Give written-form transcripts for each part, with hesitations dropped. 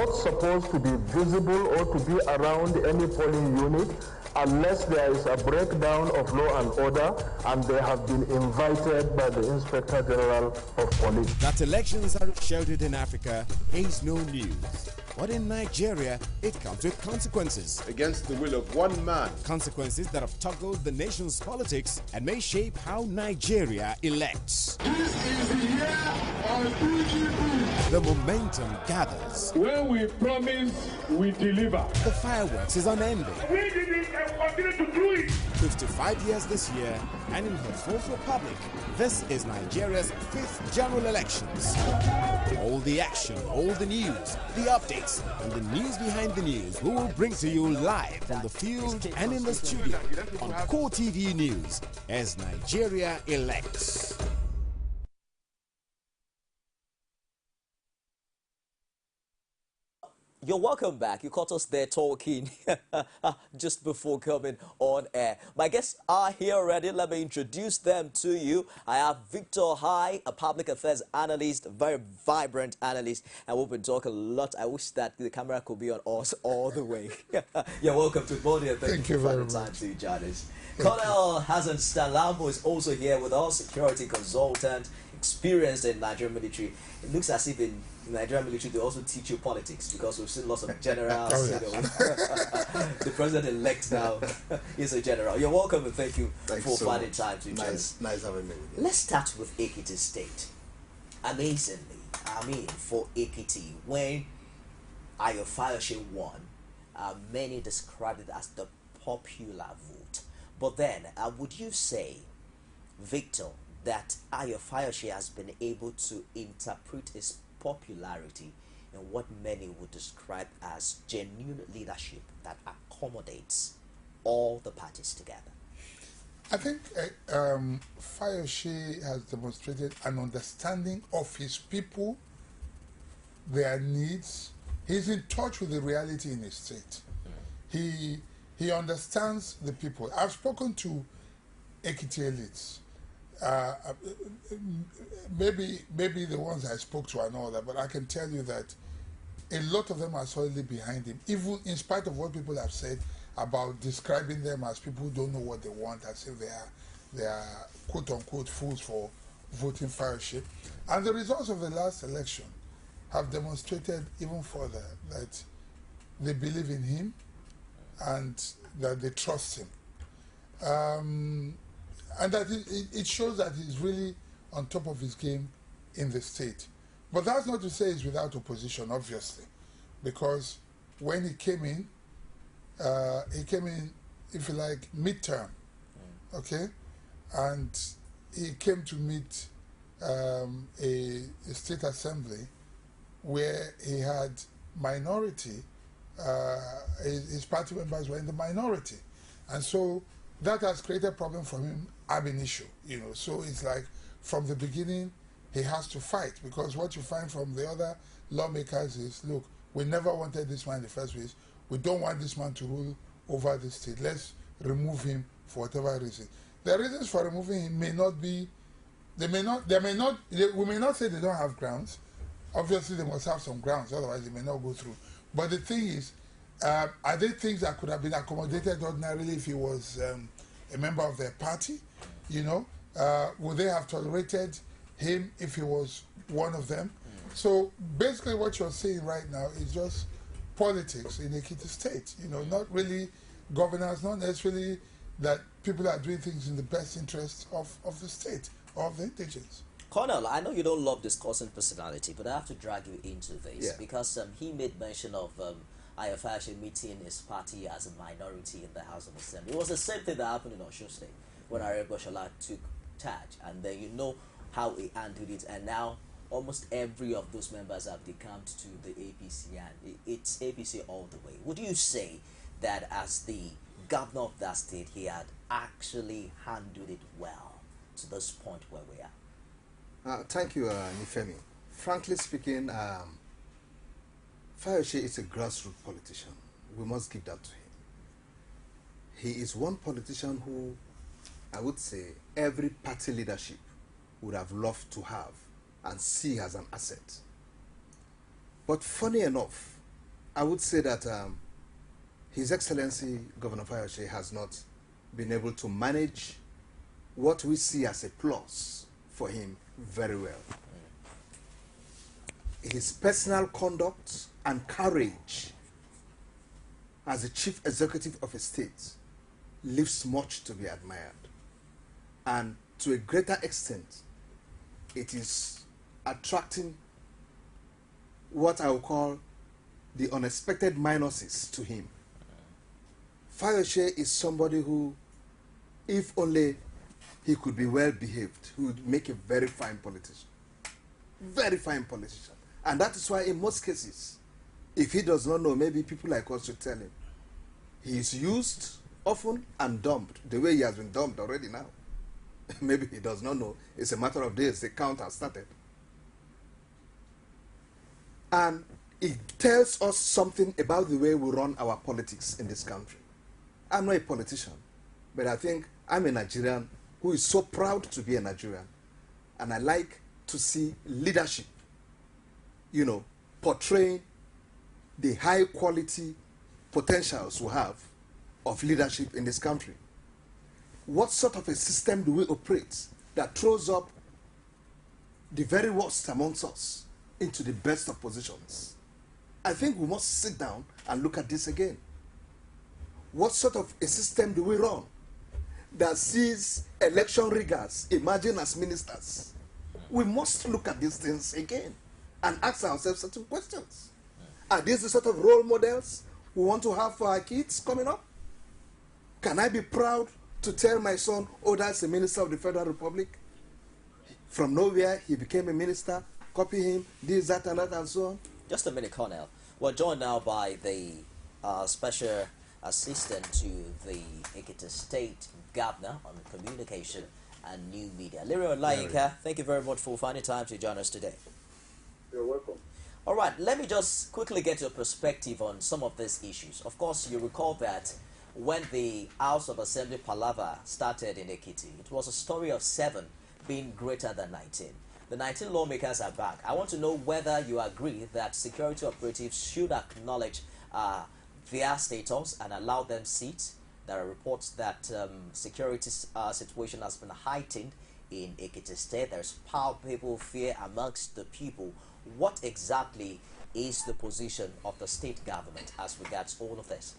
not supposed to be visible or to be around any polling unit unless there is a breakdown of law and order and they have been invited by the Inspector General of Police. That elections are sheltered in Africa is no news. But in Nigeria, it comes with consequences. Against the will of one man. Consequences that have toggled the nation's politics and may shape how Nigeria elects. This is the year of PGP. The momentum gathers. When we promise, we deliver. The fireworks is unending. We did it and continue to do it. 55 years this year, and in her fourth republic, this is Nigeria's 5th general elections. All the action, all the news, the updates, and the news behind the news we will bring to you live from the field and in the studio on Core TV News as Nigeria elects. You're welcome back. You caught us there talking just before coming on air. My guests are here already. Let me introduce them to you. I have Victor OKHAI, a public affairs analyst, a very vibrant analyst, and we've been talking a lot. I wish that the camera could be on us all the way. You're welcome to body, and thank you for the time to join us. Colonel HASSAN STAN-LABO is also here with us, security consultant, experienced in Nigerian military. It looks as if in Nigerian military they also teach you politics, because we've seen lots of generals. The president-elect now is a general. You're welcome, and thank you for finding time to join us. Nice having me. Let's start with Ekiti State. Amazingly, for Ekiti, when Ayofayoshe won, many described it as the popular vote. But then, would you say, Victor, that Ayofayoshe has been able to interpret his popularity in what many would describe as genuine leadership that accommodates all the parties together? I think Fayoshe has demonstrated an understanding of his people, their needs. He's in touch with the reality in his state. He understands the people. I've spoken to Ekiti elites. Maybe the ones I spoke to and all that, but I can tell you that a lot of them are solidly behind him, even in spite of what people have said about describing them as people who don't know what they want, as if they are quote-unquote fools for voting Fayoshe. And the results of the last election have demonstrated even further that they believe in him and that they trust him. And that it shows that he's really on top of his game in the state. But that's not to say he's without opposition, obviously, because when he came in, if you like, midterm, okay? And he came to meet a state assembly where he had minority, his party members were in the minority. And so that has created a problem for him ab initio, you know. So it's like from the beginning he has to fight, because what you find from the other lawmakers is, look, we never wanted this man in the first place. We don't want this man to rule over the state. Let's remove him for whatever reason. The reasons for removing him may not be, we may not say they don't have grounds. Obviously they must have some grounds, otherwise they may not go through. But the thing is, are there things that could have been accommodated ordinarily if he was a member of their party? You know, would they have tolerated him if he was one of them? So basically what you're seeing right now is just politics in Ekiti State. You know, not really governance, not necessarily that people are doing things in the best interest of the state, of the indigents. Colonel, I know you don't love discussing personality, but I have to drag you into this because he made mention of Ayofayoshe meeting his party as a minority in the House of Assembly. It was the same thing that happened in Osun State when Aregbesola took charge, and then you know how he handled it, and now almost every of those members have decamped to the APC, and it's APC all the way. Would you say that as the governor of that state, he had actually handled it well to this point where we are? Thank you, Nifemi. Frankly speaking, Fayoshe is a grassroots politician. We must give that to him. He is one politician who, I would say, every party leadership would have loved to have and see as an asset. But funny enough, I would say that His Excellency Governor Fayose has not been able to manage what we see as a plus for him very well. His personal conduct and courage as the chief executive of a state leaves much to be admired. And to a greater extent, it is attracting what I would call the unexpected minuses to him. Fayose is somebody who, if only he could be well behaved, he would make a very fine politician. Very fine politician. And that is why in most cases, if he does not know, maybe people like us should tell him. He is used often and dumped, the way he has been dumped already now. Maybe he does not know. It's a matter of days. The count has started. And it tells us something about the way we run our politics in this country. I'm not a politician, but I think I'm a Nigerian who is so proud to be a Nigerian. And I like to see leadership, you know, portraying the high quality potentials we have of leadership in this country. What sort of a system do we operate that throws up the very worst amongst us into the best of positions? I think we must sit down and look at this again. What sort of a system do we run that sees election riggers emerging as ministers? We must look at these things again and ask ourselves certain questions. Are these the sort of role models we want to have for our kids coming up? Can I be proud to tell my son, oh, that's the Minister of the Federal Republic? From nowhere, he became a minister, copy him, this, that, and that, and so on. Just a minute, Colonel. We're joined now by the Special Assistant to the Ekiti State Governor on Communication and New Media. Lero Laika, thank you very much for finding time to join us today. You're welcome. All right, let me just quickly get your perspective on some of these issues. Of course, you recall that when the House of Assembly palaver started in Ekiti, it was a story of 7 being greater than 19. The 19 lawmakers are back. I want to know whether you agree that security operatives should acknowledge their status and allow them seats. There are reports that security situation has been heightened in Ekiti State. There's palpable fear amongst the people. What exactly is the position of the state government as regards all of this?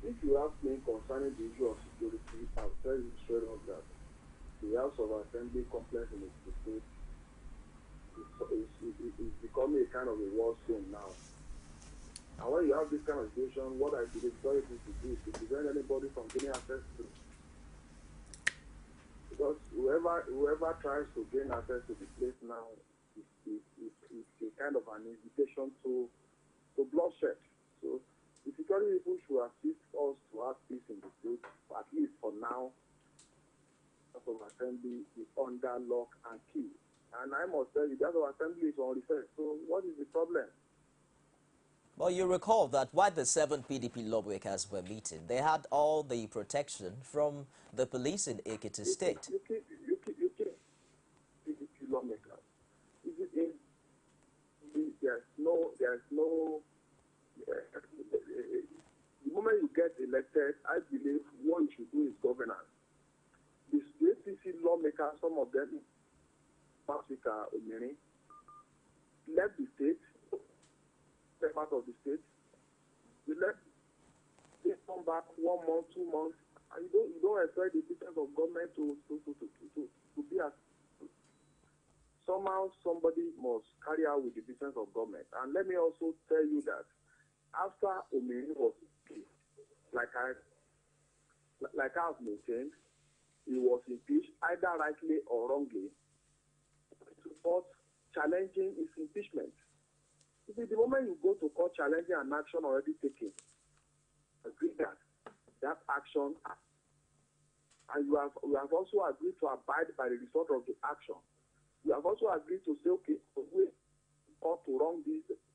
If you ask me concerning the issue of security, I'll tell you straight up that the House of Assembly complex in the state is becoming a kind of a war zone now. And when you have this kind of situation, what I believe is very easy to do is to prevent anybody from getting access to it. Because whoever tries to gain access to the place now is a kind of an invitation to bloodshed. So the security people should assist us to have peace in the state, at least for now. House of Assembly is under lock and key. And I must tell you, the House of Assembly is on research. So what is the problem? Well, you recall that while the 7 PDP lawmakers were meeting, they had all the protection from the police in Ekiti State. You keep PDP lawmakers. There's no the moment you get elected, I believe what you should do is governance. The APC lawmakers, some of them, Africa, left the state, step out of the state. They come back 1 month, 2 months, and you don't expect the business of government to be as. Somehow somebody must carry out with the business of government. And let me also tell you that after Omeni was impeached, like I have maintained, he was impeached either rightly or wrongly. Support challenging his impeachment. You see, the moment you go to court challenging an action already taken, agree that action, and you have also agreed to abide by the result of the action. You have also agreed to say, okay, wait, or to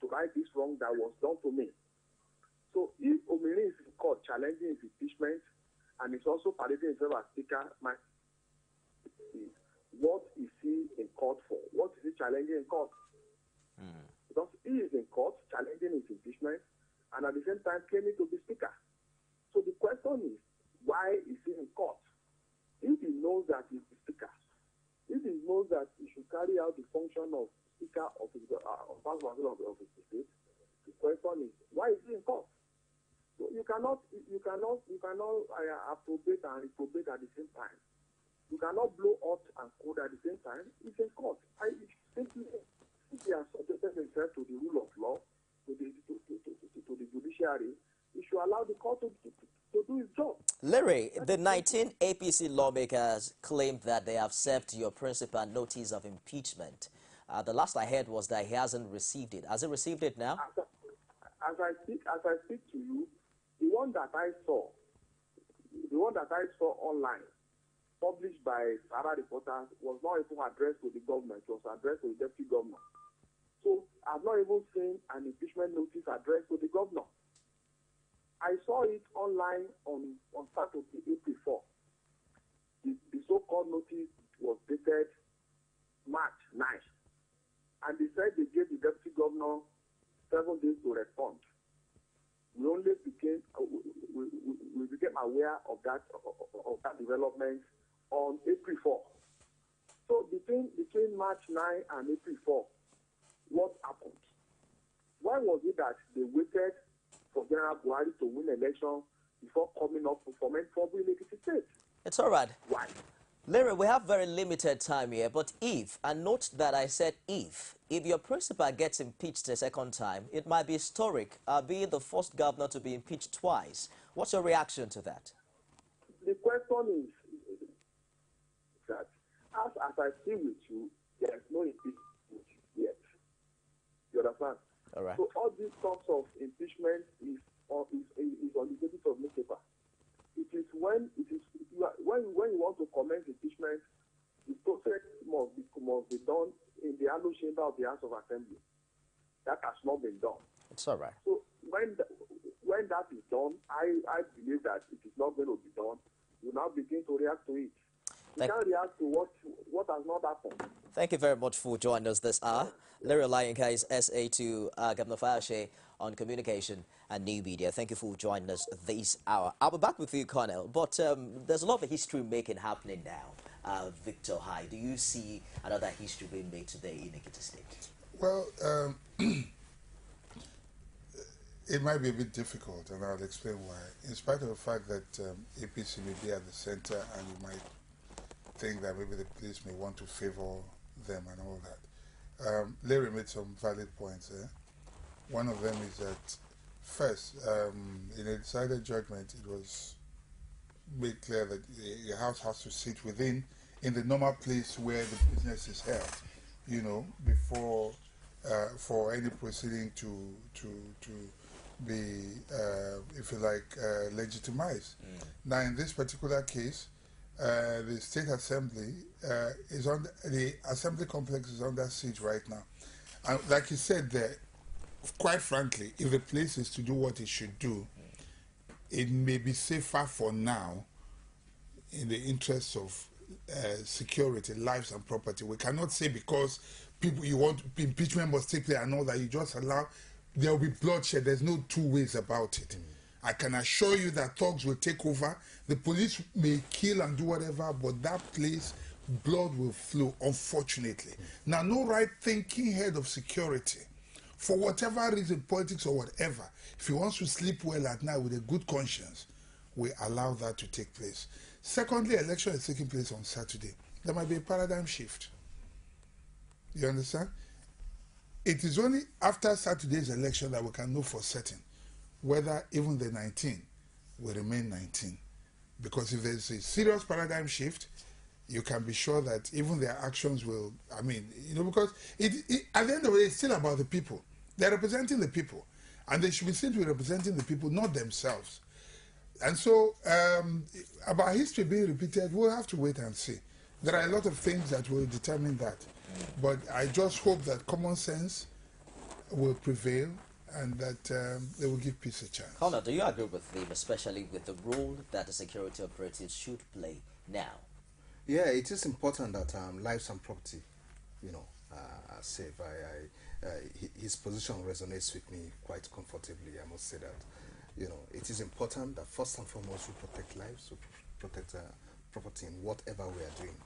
right this wrong that was done to me. So if Omeni is in court challenging his impeachment and is also parading himself as speaker, what is he in court for? What is he challenging in court? Because he is in court challenging his time claiming to be speaker. So the question is, why is he in court? If he knows that he's the speaker, if he knows that he should carry out the function of speaker of his state, the question is, why is he in court? So you cannot approbate and reprobate at the same time. You cannot blow hot and cold at the same time. It's in court. Simply, if he has subjected himself to the rule of law, to the judiciary, he should allow the court to do his job. Larry, the 19 APC lawmakers claimed that they have served your principal notice of impeachment. The last I heard was that he hasn't received it. Has he received it now? As I speak to you, the one that I saw online, published by Sarah reporters, was not even addressed to the government. It was addressed to the deputy governor. So I've not even seen an impeachment notice addressed to the governor. I saw it online on Saturday, April 4. The so-called notice was dated March 9. And they said they gave the deputy governor 7 days to respond. We only became aware of that development on April 4. So between March 9 and April 4, what happened? Why was it that they waited for General Buhari to win election before coming up to foment trouble in Ekiti State? It's all right. Why? Larry, we have very limited time here, but if, and note that I said if your principal gets impeached a second time, it might be historic, being the first governor to be impeached twice. What's your reaction to that? The question is that, as I see with you, there is no impeachment yet. You understand? All right. So all these talks of impeachment is on the basis of newspaper. It is when you want to commence impeachment, the process must be done in the annual chamber of the House of Assembly. That has not been done. It's all right. So when that is done, I believe that it is not going to be done. You now begin to react to it. You can't react to what has not happened. Thank you very much for joining us this hour. Larry Olayinka is SA to Governor Fayose on communication and new media. Thank you for joining us this hour. I'll be back with you, Colonel, but there's a lot of history making happening now. Victor Hai, do you see another history being made today in Ekiti State? Well, it might be a bit difficult, and I'll explain why. In spite of the fact that APC may be at the center, and you might think that maybe the police may want to favor them and all that. Larry made some valid points there. One of them is that, first, in a decided judgment, it was made clear that the House has to sit in the normal place where the business is held, you know, before for any proceeding to be, if you like, legitimized. Now, in this particular case, the State Assembly is on the Assembly complex is under siege right now, and like you said there, quite frankly, if the place is to do what it should do, it may be safer for now, in the interests of security, lives and property. We cannot say because people you want impeachment must take place and all that, you just allow. There will be bloodshed. There's no two ways about it. I can assure you that thugs will take over. The police may kill and do whatever, but that place, blood will flow, unfortunately. Now, no right-thinking head of security, for whatever reason, politics or whatever, if he wants to sleep well at night with a good conscience, we allow that to take place. Secondly, election is taking place on Saturday. There might be a paradigm shift. You understand? It is only after Saturday's election that we can know for certain whether even the 19 will remain 19. Because if there's a serious paradigm shift, you can be sure that even their actions will, I mean, you know, because at the end of the day, it's still about the people. They're representing the people. And they should be seen to be representing the people, not themselves. And so, about history being repeated, we'll have to wait and see. There are a lot of things that will determine that. But I just hope that common sense will prevail and that they will give peace a chance. Colonel, do you agree with him, especially with the role that the security operatives should play now? Yeah, it is important that lives and property, you know, are safe. His position resonates with me quite comfortably, I must say that. you know, it is important that first and foremost we protect lives, we protect property in whatever we are doing.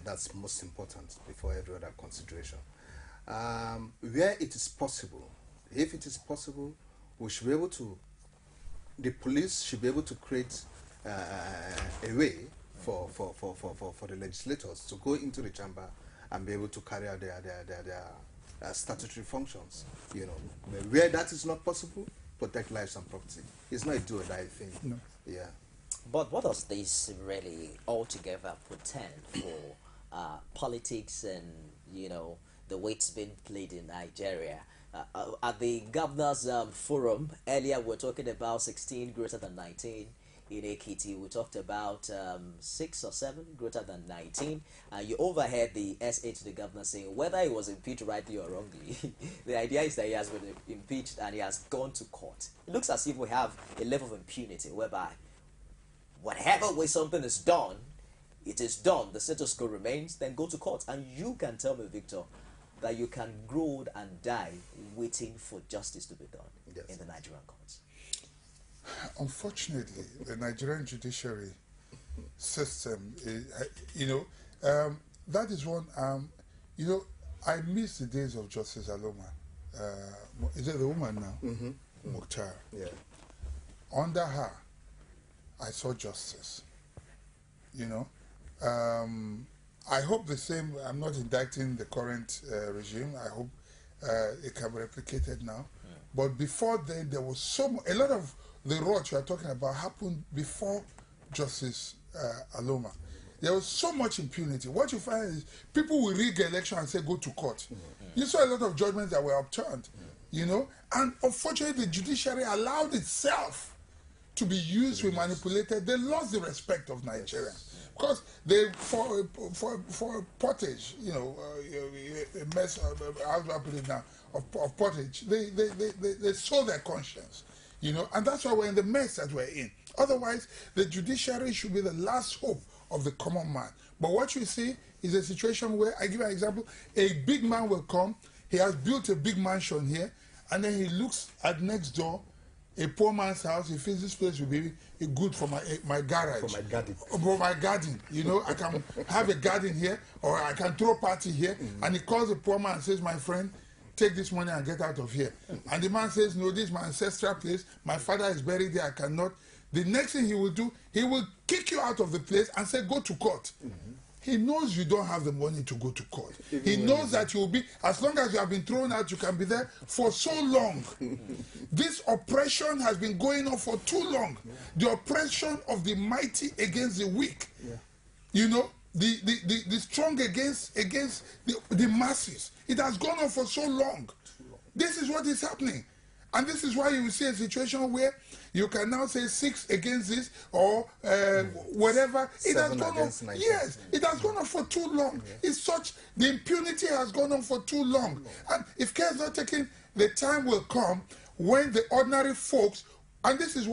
That's most important before every other consideration. Where it is possible, if it is possible, we should be able to, the police should be able to create a way for the legislators to go into the chamber and be able to carry out their statutory functions. You know, but where that is not possible, protect lives and property. It's not a do or die thing. No. Yeah. But what does this really altogether portend for politics and, you know, the way it's been played in Nigeria? At the governors' forum earlier, we were talking about 16 greater than 19. In Ekiti, we talked about 6 or 7 greater than 19. You overheard the SA to the governor saying whether he was impeached rightly or wrongly. The idea is that he has been impeached and he has gone to court. It looks as if we have a level of impunity whereby whatever way something is done, it is done. The status quo remains, then go to court. And you can tell me, Victor, that you can grow old and die waiting for justice to be done in the Nigerian courts. Unfortunately, the Nigerian judiciary system, that is one, I miss the days of Justice Aloma. Is it the woman now? Mm-hmm. Mukhtar. Yeah. Under her, I saw justice. I hope the same, I'm not indicting the current regime. I hope it can be replicated now. Yeah. But before then, there was a lot of the rot you are talking about happened before Justice Aloma. There was so much impunity. What you find is people will rig the election and say go to court. You saw a lot of judgments that were upturned, and unfortunately the judiciary allowed itself to be used, to be manipulated. They lost the respect of Nigerians. Because they, for pottage, a mess, how do I put it now, of pottage, they sold their conscience. And that's why we're in the mess that we're in. Otherwise, the judiciary should be the last hope of the common man. But what you see is a situation where, I give you an example, a big man will come, he has built a big mansion here, and then he looks at next door, a poor man's house, he feels this place will be good for my garage. For my garden. For my garden. I can have a garden here, or I can throw a party here, and he calls the poor man and says, my friend, take this money and get out of here. And the man says, no, this is my ancestral place. My father is buried there. I cannot. The next thing he will do, he will kick you out of the place and say, go to court. He knows you don't have the money to go to court. He knows that you will be, as long as you have been thrown out, you can be there for so long. This oppression has been going on for too long. The oppression of the mighty against the weak. The strong against the masses. It has gone on for so long. This is what is happening. And this is why you will see a situation where you can now say 6 against this or whatever. It has gone on. Yes, it has gone on for too long. Yeah. It's such, the impunity has gone on for too long. And if care is not taken, the time will come when the ordinary folks, and this is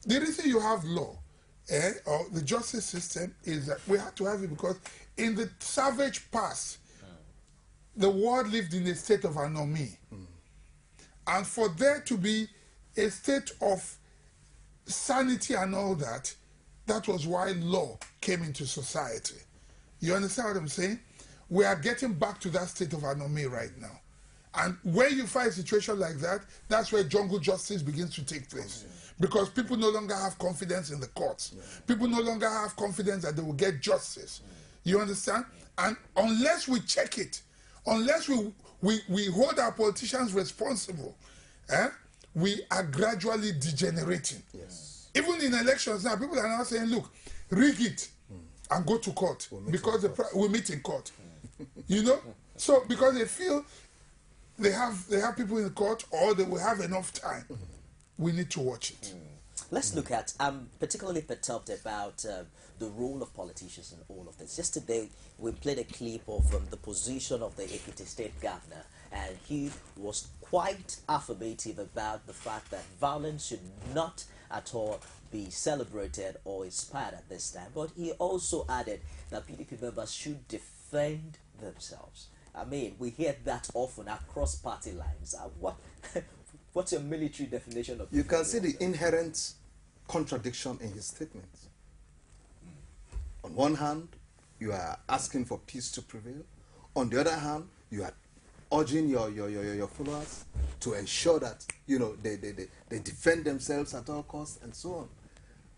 the reason you have law, or the justice system, is that we have to have it because in the savage past, the world lived in a state of anomie. And for there to be a state of sanity and all that, that was why law came into society. You understand what I'm saying? We are getting back to that state of anomie right now. And when you find a situation like that, that's where jungle justice begins to take place. Because people no longer have confidence in the courts. People no longer have confidence that they will get justice. You understand? And unless we check it, unless we hold our politicians responsible, we are gradually degenerating. Yes. Even in elections now, people are now saying, look, rig it and go to court because we meet in court. So because they feel they have people in the court or they will have enough time, we need to watch it. Let's look at, I'm particularly perturbed about the role of politicians in all of this. Yesterday, we played a clip of the position of the Ekiti State Governor, and he was quite affirmative about the fact that violence should not at all be celebrated or inspired at this time. But he also added that PDP members should defend themselves. I mean, we hear that often across party lines. What's your military definition of? You can see the inherent contradiction in his statements. On one hand, you are asking for peace to prevail. On the other hand, you are urging your followers to ensure that they defend themselves at all costs and so on.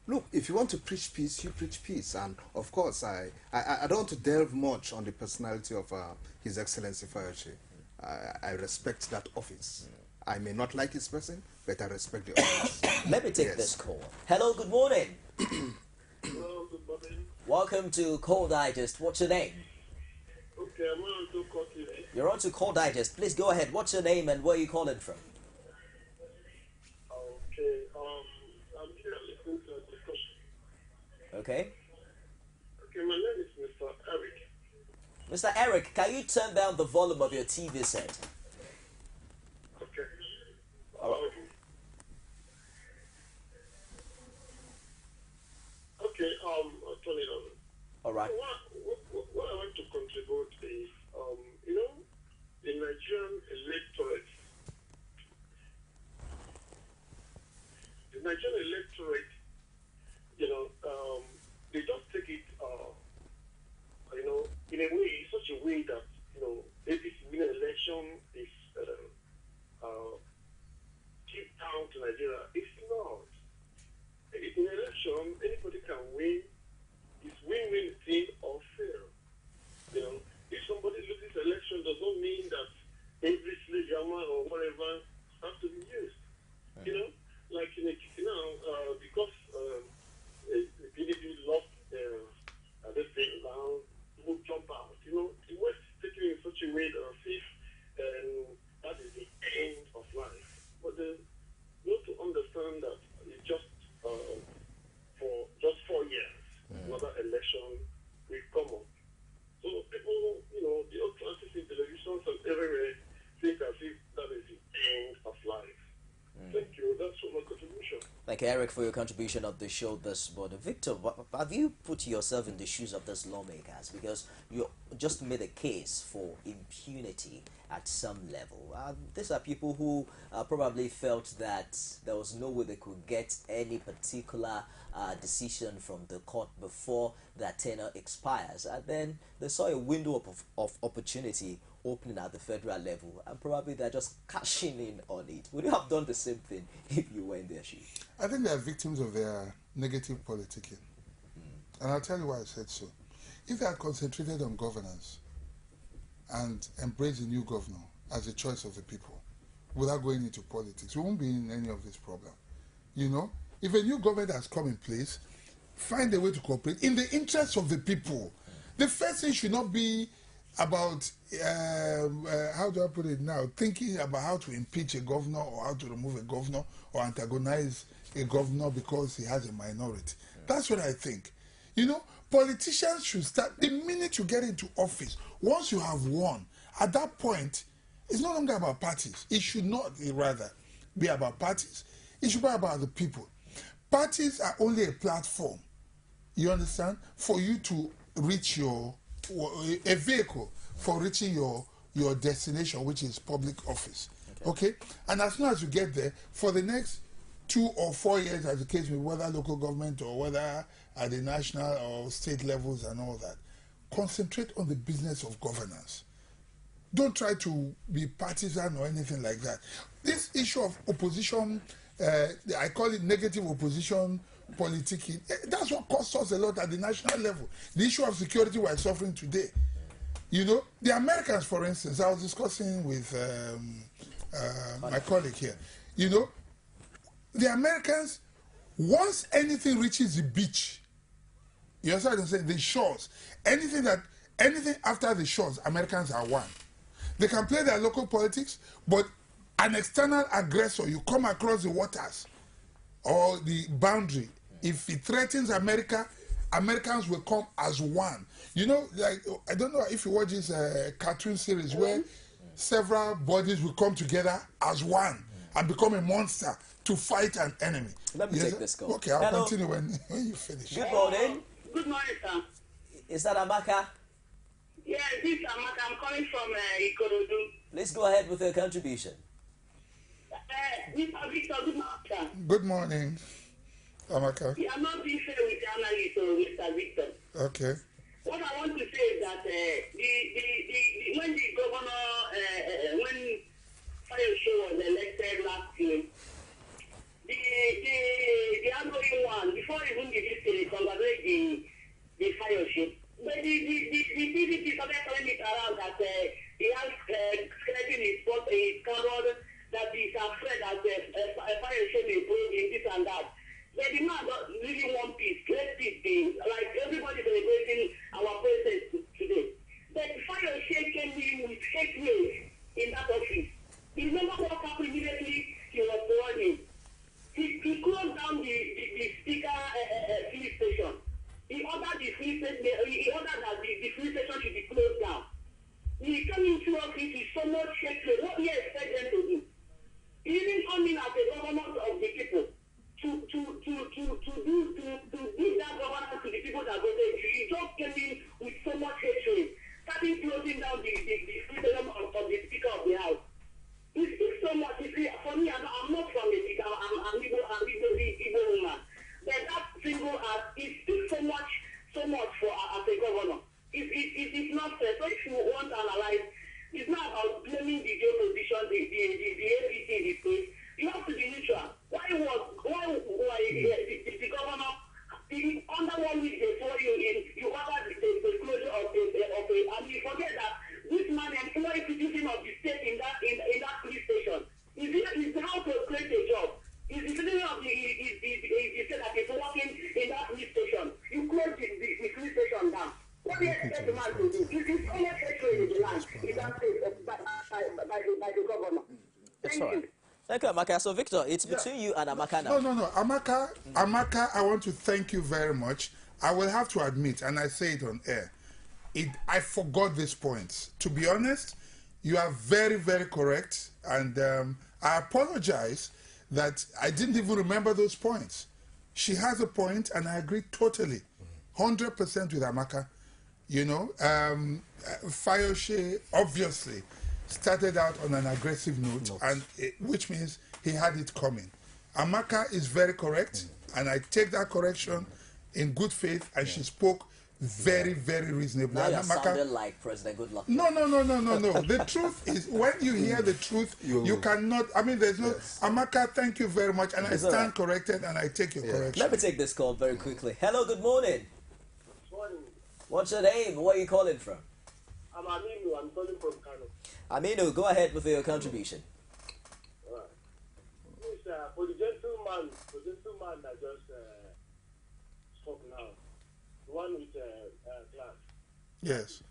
Look, if you want to preach peace, you preach peace. And of course, I don't want to delve much on the personality of His Excellency Fayose. I respect that office. I may not like his person, but I respect the office. Let me take this call. Hello, good morning. Hello, good morning. Welcome to Call Digest. What's your name? Okay, I'm on to call today. You're on to Call Digest. Please go ahead. What's your name and where are you calling from? Okay, I'm here listening to a discussion. Okay. Okay, my name is Mr. Eric. Mr. Eric, can you turn down the volume of your TV set? Okay. Okay, I'll turn it on. All right. What I want to contribute is, the Nigerian electorate. They just take it, in a way, such a way that, if it's been an election, is deep down to Nigeria. It's not. In an election, anybody can win. It's win-win thing or fail. If somebody loses election, does not mean that every slave or whatever has to be used. Like in because the PDP lost this thing now, people jump out. The West is taken in such a way that if that is the end of life. But you have to understand that it's just for just 4 years, another election will come up. So people, the old classes in televisions and everywhere think as if that is the end of life. Thank you. That's my contribution. Thank you, Eric, for your contribution of the show this morning. Victor, have you put yourself in the shoes of these lawmakers? Because you just made a case for impunity at some level. These are people who probably felt that there was no way they could get any particular decision from the court before their tenure expires. And then they saw a window of opportunity opening at the federal level, and probably they're just cashing in on it. Would you have done the same thing if you were in their shoes? I think they are victims of their negative politicking. And I'll tell you why I said so. If they had concentrated on governance and embraced a new governor as a choice of the people without going into politics, we won't be in any of this problem. If a new government has come in place, find a way to cooperate in the interest of the people. The first thing should not be about, how do I put it now, thinking about how to impeach a governor or how to remove a governor or antagonize a governor because he has a minority. That's what I think. Politicians should start, the minute you get into office, once you have won, at that point, it's no longer about parties. It should not, rather, be about parties. It should be about the people. Parties are only a platform, you understand, for you to reach a vehicle for reaching your destination, which is public office. Okay? And as soon as you get there, for the next 2 or 4 years, as the case may be, whether local government or whether at the national or state levels and all that, concentrate on the business of governance. Don't try to be partisan or anything like that. This issue of opposition, I call it negative opposition politicking, that's what costs us a lot at the national level. The issue of security we're suffering today. The Americans, for instance, I was discussing with my colleague here. The Americans, once anything reaches the beach, you understand what I'm saying? The shores, anything after the shores, Americans are one. They can play their local politics, but an external aggressor, you come across the waters or the boundary, if it threatens America, Americans will come as one. Like, I don't know if you watch this cartoon series where several bodies will come together as one and become a monster to fight an enemy. Let me take this call. Okay, I'll continue when you finish. Good morning. Good morning, sir. Is that Amaka? Yeah, this is Amaka. I'm calling from Ikorodu. Please go ahead with your contribution. Mr. Victor, good morning. Good morning, Amaka. You are not being fair with the analyst, Mr. Victor. Okay. What I want to say is that when the governor, when Fayoshe was elected last year, the outgoing one, before even the history, congratulate the Fayoshe. But the PDP started throwing it around that he has created his carrot, that he's afraid that Fayoshe may bring in this and that. But the man doesn't really want peace. Let peace be. Like everybody celebrating our president today. But Fayoshe came in with hatred in that office. You remember what happened immediately? He was running. He closed down the speaker police station. He ordered the police station. He ordered that the police station should be closed down. He came into office with so much hatred. What do you expect them to do? He didn't come in as a governor of the people to give that governance to the people that voted you. He just came in with so much hatred, starting closing down the freedom of the Speaker of the House. He speaks so much. You see, for me, I'm not from the Speaker. I'm Igbo woman. But that single act, he speaks so much for as a governor. It's not fair. So if you want to analyze, it's not about blaming the opposition, the APC in this case. You have to be neutral. Why the governor, under 1 week before you ordered the closure of and you forget that this man employed citizen of the state in that police station. Is how to create a job. Is the citizen of the state that is working in that police station. You close the police station down. What do you expect the man to do? It is so much hatred in the land in that state by the governor. Thank you. Thank you, Amaka. So, Victor, it's between you and Amaka now. No. Amaka, I want to thank you very much. I will have to admit, and I say it on air, I forgot this point. To be honest, you are very, very correct, and I apologize that I didn't even remember those points. She has a point, and I agree totally, 100% with Amaka. You know, Fayoshe obviously started out on an aggressive note, and which means he had it coming. Amaka is very correct, and I take that correction in good faith, and she spoke very, very reasonably. Now and you're Amaka, sounding like President Goodluck. No. The truth is, when you hear the truth, you cannot, I mean, there's no, Amaka, thank you very much, and I stand corrected, and I take your correction. Let me take this call very quickly. Hello, good morning. Good morning. What's your name? Where are you calling from? I'm Aminu. I'm calling from Kano. Aminu, go ahead with your contribution. All right. Yes, for the gentleman that just spoke now, the one with class. Yes.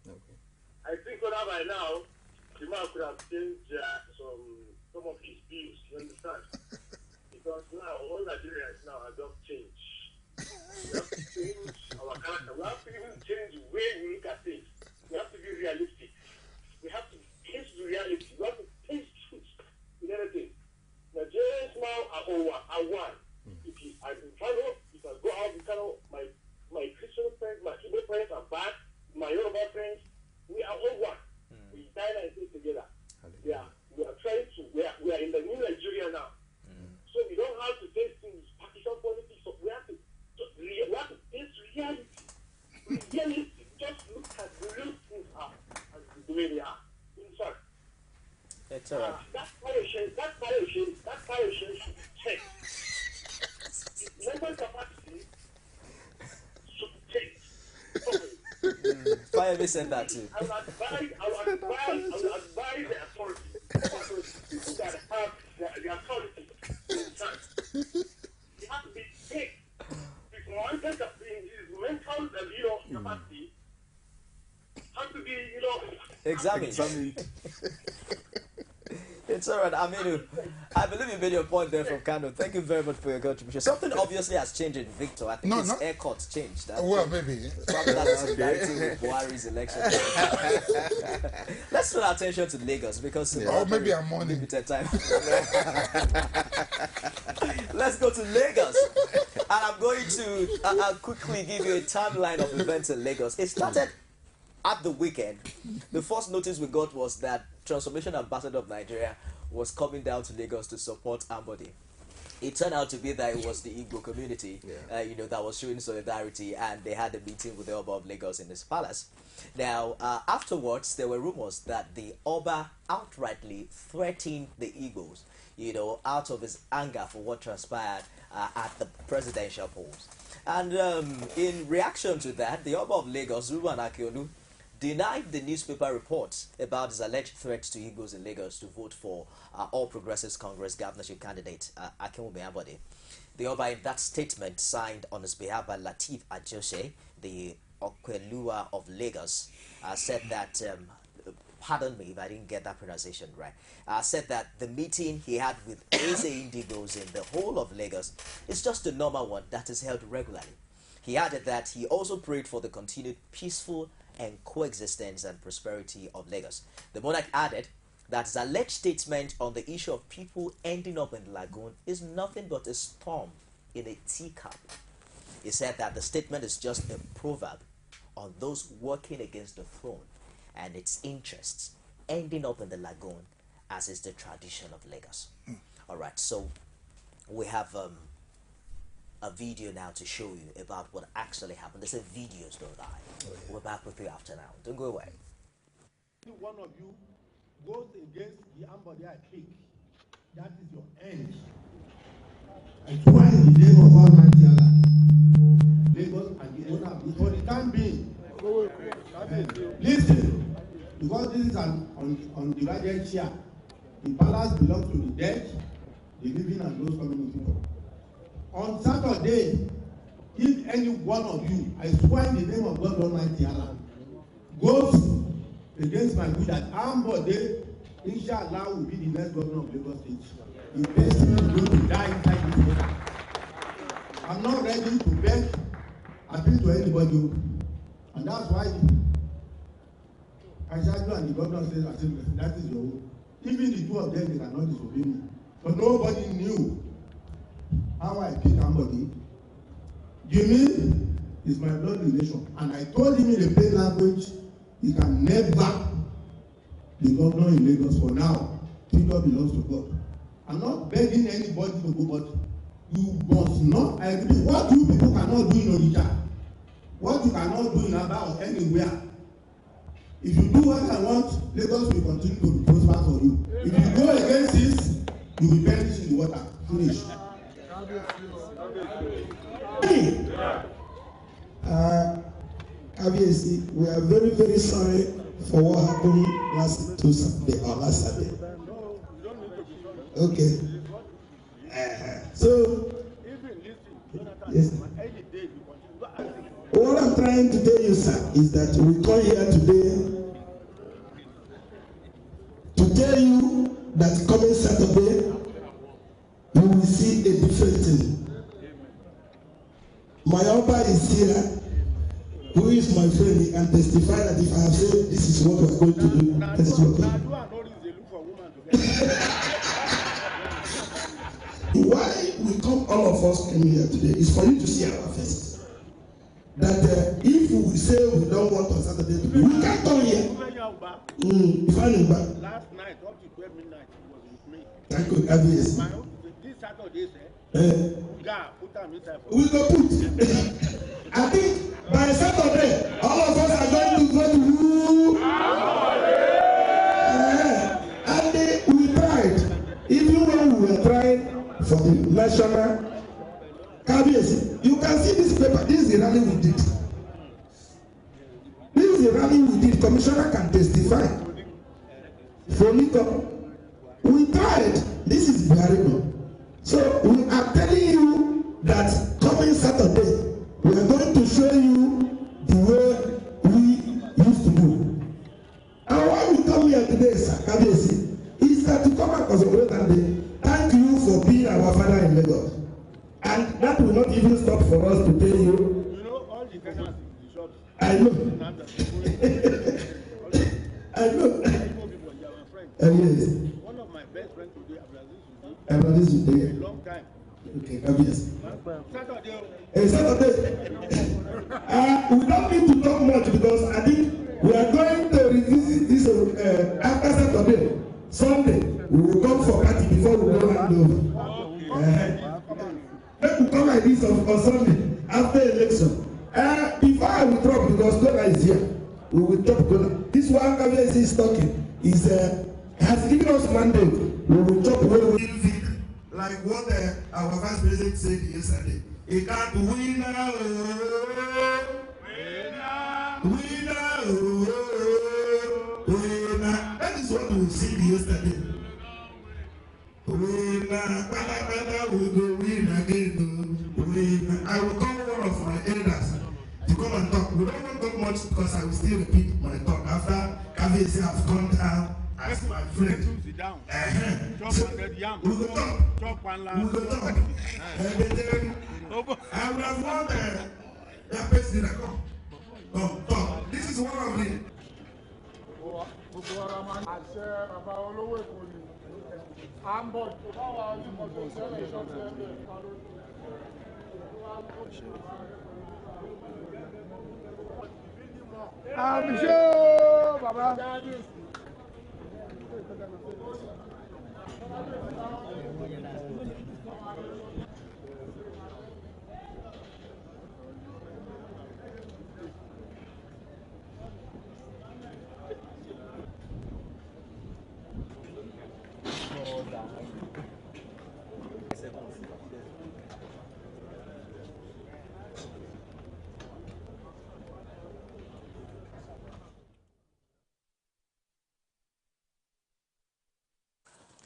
Okay. I think that by now, the man could have changed some of his views, you understand? Because now, all Nigerians now have just changed. We have to change our character. We have to even change the way we look at things. We have to be realistic. We have to face the reality. We have to face truth in anything. Nigerians now are one. If I follow, if I go out, my Christian friends, my Hebrew friends are back, my Yoruba friends, we are all one. We dine and stay together. We are trying to, we are in the new Nigeria now. So we don't have to face things, partisan politics. So we have to face reality. Reality. Just look at the real things are as the way they are. In fact, It's all right. that fire should check. Mental capacity should change. Fire said that too. I will advise the authority that have the authority in charge. He has to be checked. His mental capacity has to be, Examined. It's all right, Aminu. I believe you made your point there from Kano. Thank you very much for your contribution. Something obviously has changed in Victor. I think his haircut's changed. Well, maybe. Probably that's similarity with Buhari's election. Let's turn our attention to Lagos because maybe I'm morning. Limited time. Let's go to Lagos. And I'm going to I'll quickly give you a timeline of events in Lagos. It started at the weekend. The first notice we got was that Transformation Ambassador of Nigeria was coming down to Lagos to support Ambody. It turned out to be that it was the Igbo community, that was showing solidarity, and they had a meeting with the Oba of Lagos in his palace. Now, afterwards, there were rumors that the Oba outrightly threatened the Igbos, out of his anger for what transpired at the presidential polls. And in reaction to that, the Oba of Lagos, Ruben Akiolu, denied the newspaper reports about his alleged threat to Igbos in Lagos to vote for All Progressives Congress governorship candidate Akinwumi Ambode. The Oba, in that statement signed on his behalf by Lateef Ajose, the Okwelua of Lagos, said that, pardon me if I didn't get that pronunciation right, said that the meeting he had with Eze Indigos in the whole of Lagos is just a normal one that is held regularly. He added that he also prayed for the continued peaceful and coexistence and prosperity of Lagos. The monarch added that his alleged statement on the issue of people ending up in the lagoon is nothing but a storm in a teacup. He said that the statement is just a proverb on those working against the throne and its interests ending up in the lagoon, as is the tradition of Lagos. All right, so we have a video now to show you about what actually happened. They say videos don't lie. Oh, yeah. We're back with you after now. Don't go away. One of you goes against the Ambody I pick. That is your end. I swear in the name of Almighty Allah, Lagos and the owner of for the time being. Listen, because this is an undivided share. The palace belongs to the dead, the living, and those coming people. On Saturday, if any one of you, I swear in the name of God Almighty Allah, goes against my will that Ambode, inshallah, will be the next governor of Lagos State. The person is going to die inside this water. I'm not ready to beg, appeal to anybody, and that's why Ashadu and the governor says, that is your own. Even the two of them, they cannot disobey me. But nobody knew how I pick Ambody. Jimmy is my blood relation, and I told him in a plain language, he can never be governor in Lagos for now. Future belongs to God. I'm not begging anybody to go, but you must not agree. What you people cannot do in Onitsha, what you cannot do in Aba or anywhere. If you do what I want, Lagos will continue to be prosperous for you. If you go against this, you will perish in the water. Finish. Obviously, we are very, very sorry for what happened last Saturday. Okay. So, yes. What I'm trying to tell you, sir, is that we come here today to tell you that coming Saturday, you will see a different thing. My Oba is here, who is my friend. He can testify that if I have said this is what we're going to do, this is what we're going to do. Why we come, all of us came here today, is for you to see our faces. That if we say we don't want on Saturday to be, we can't come here. Last night, up to 12 midnight, he was with me. Thank you, obvious. This Saturday, we go put. I think by Saturday, all of us are going to go to who? And we tried. Even when we were trying for the national KBS, you can see this paper. This is the rally we did. This is the rally we did. Commissioner can testify. For Nico, we tried. This is very good. So we are telling you that coming Saturday, we are going to show you the way we used to do. And why we come here today, sir, KBS, is that to come and concentrate and thank you for being our father in Lagos. And that will not even stop for us to tell you. You know, all the tenants in the shops. I know. I know. Yes. One of my best friends today, Abdulaziz today. A long time. Okay, obvious. Saturday. Saturday. We don't need to talk much because I think we are going to revisit this after Saturday. Sunday, we will come like this on Sunday after election. Before I will talk, because Kola is here, we will talk Kola. This one Kabiyesi is talking is has given us mandate. We will talk when we think like what our vice president said yesterday. He can't win now. That is what we said yesterday. We go win again. I will call one of my elders to come and talk. We don't want to talk much because I will still repeat my talk after Kabiyesi have come down as my friend. So, we will talk. We will talk. And then I will have one that person that come talk. This is one of the. I'm sure, Baba.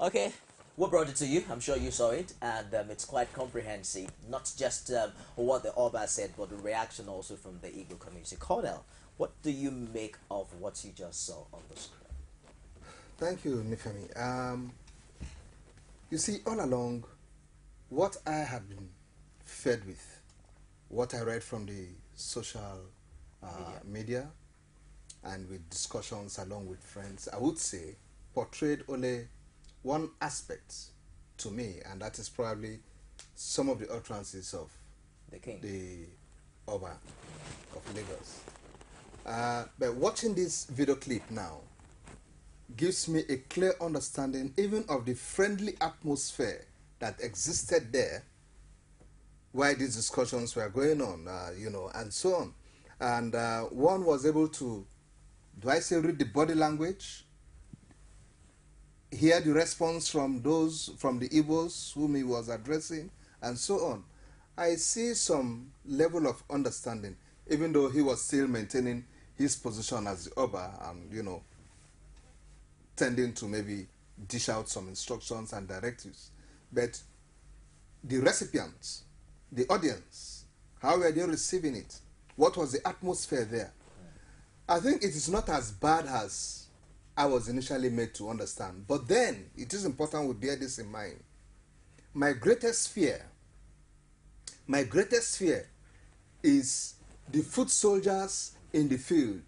Okay, what brought it to you? I'm sure you saw it, and it's quite comprehensive. Not just what the Oba said, but the reaction also from the Igbo community. Colonel, what do you make of what you just saw on the screen? Thank you, Nifemi. You see, all along, what I have been fed with, what I read from the social media, and with discussions along with friends, I would say portrayed only one aspect to me, and that is probably some of the utterances of the king, the Oba of Lagos. But watching this video clip now gives me a clear understanding even of the friendly atmosphere that existed there while these discussions were going on, you know, and so on. And one was able to, do I say read the body language, hear the response from those, from the Igbos whom he was addressing, and so on. I see some level of understanding, even though he was still maintaining his position as the Oba and, you know, tending to maybe dish out some instructions and directives. But the recipients, the audience, how were they receiving it? What was the atmosphere there? I think it is not as bad as I was initially made to understand. But then, it is important we bear this in mind. My greatest fear is the foot soldiers in the field,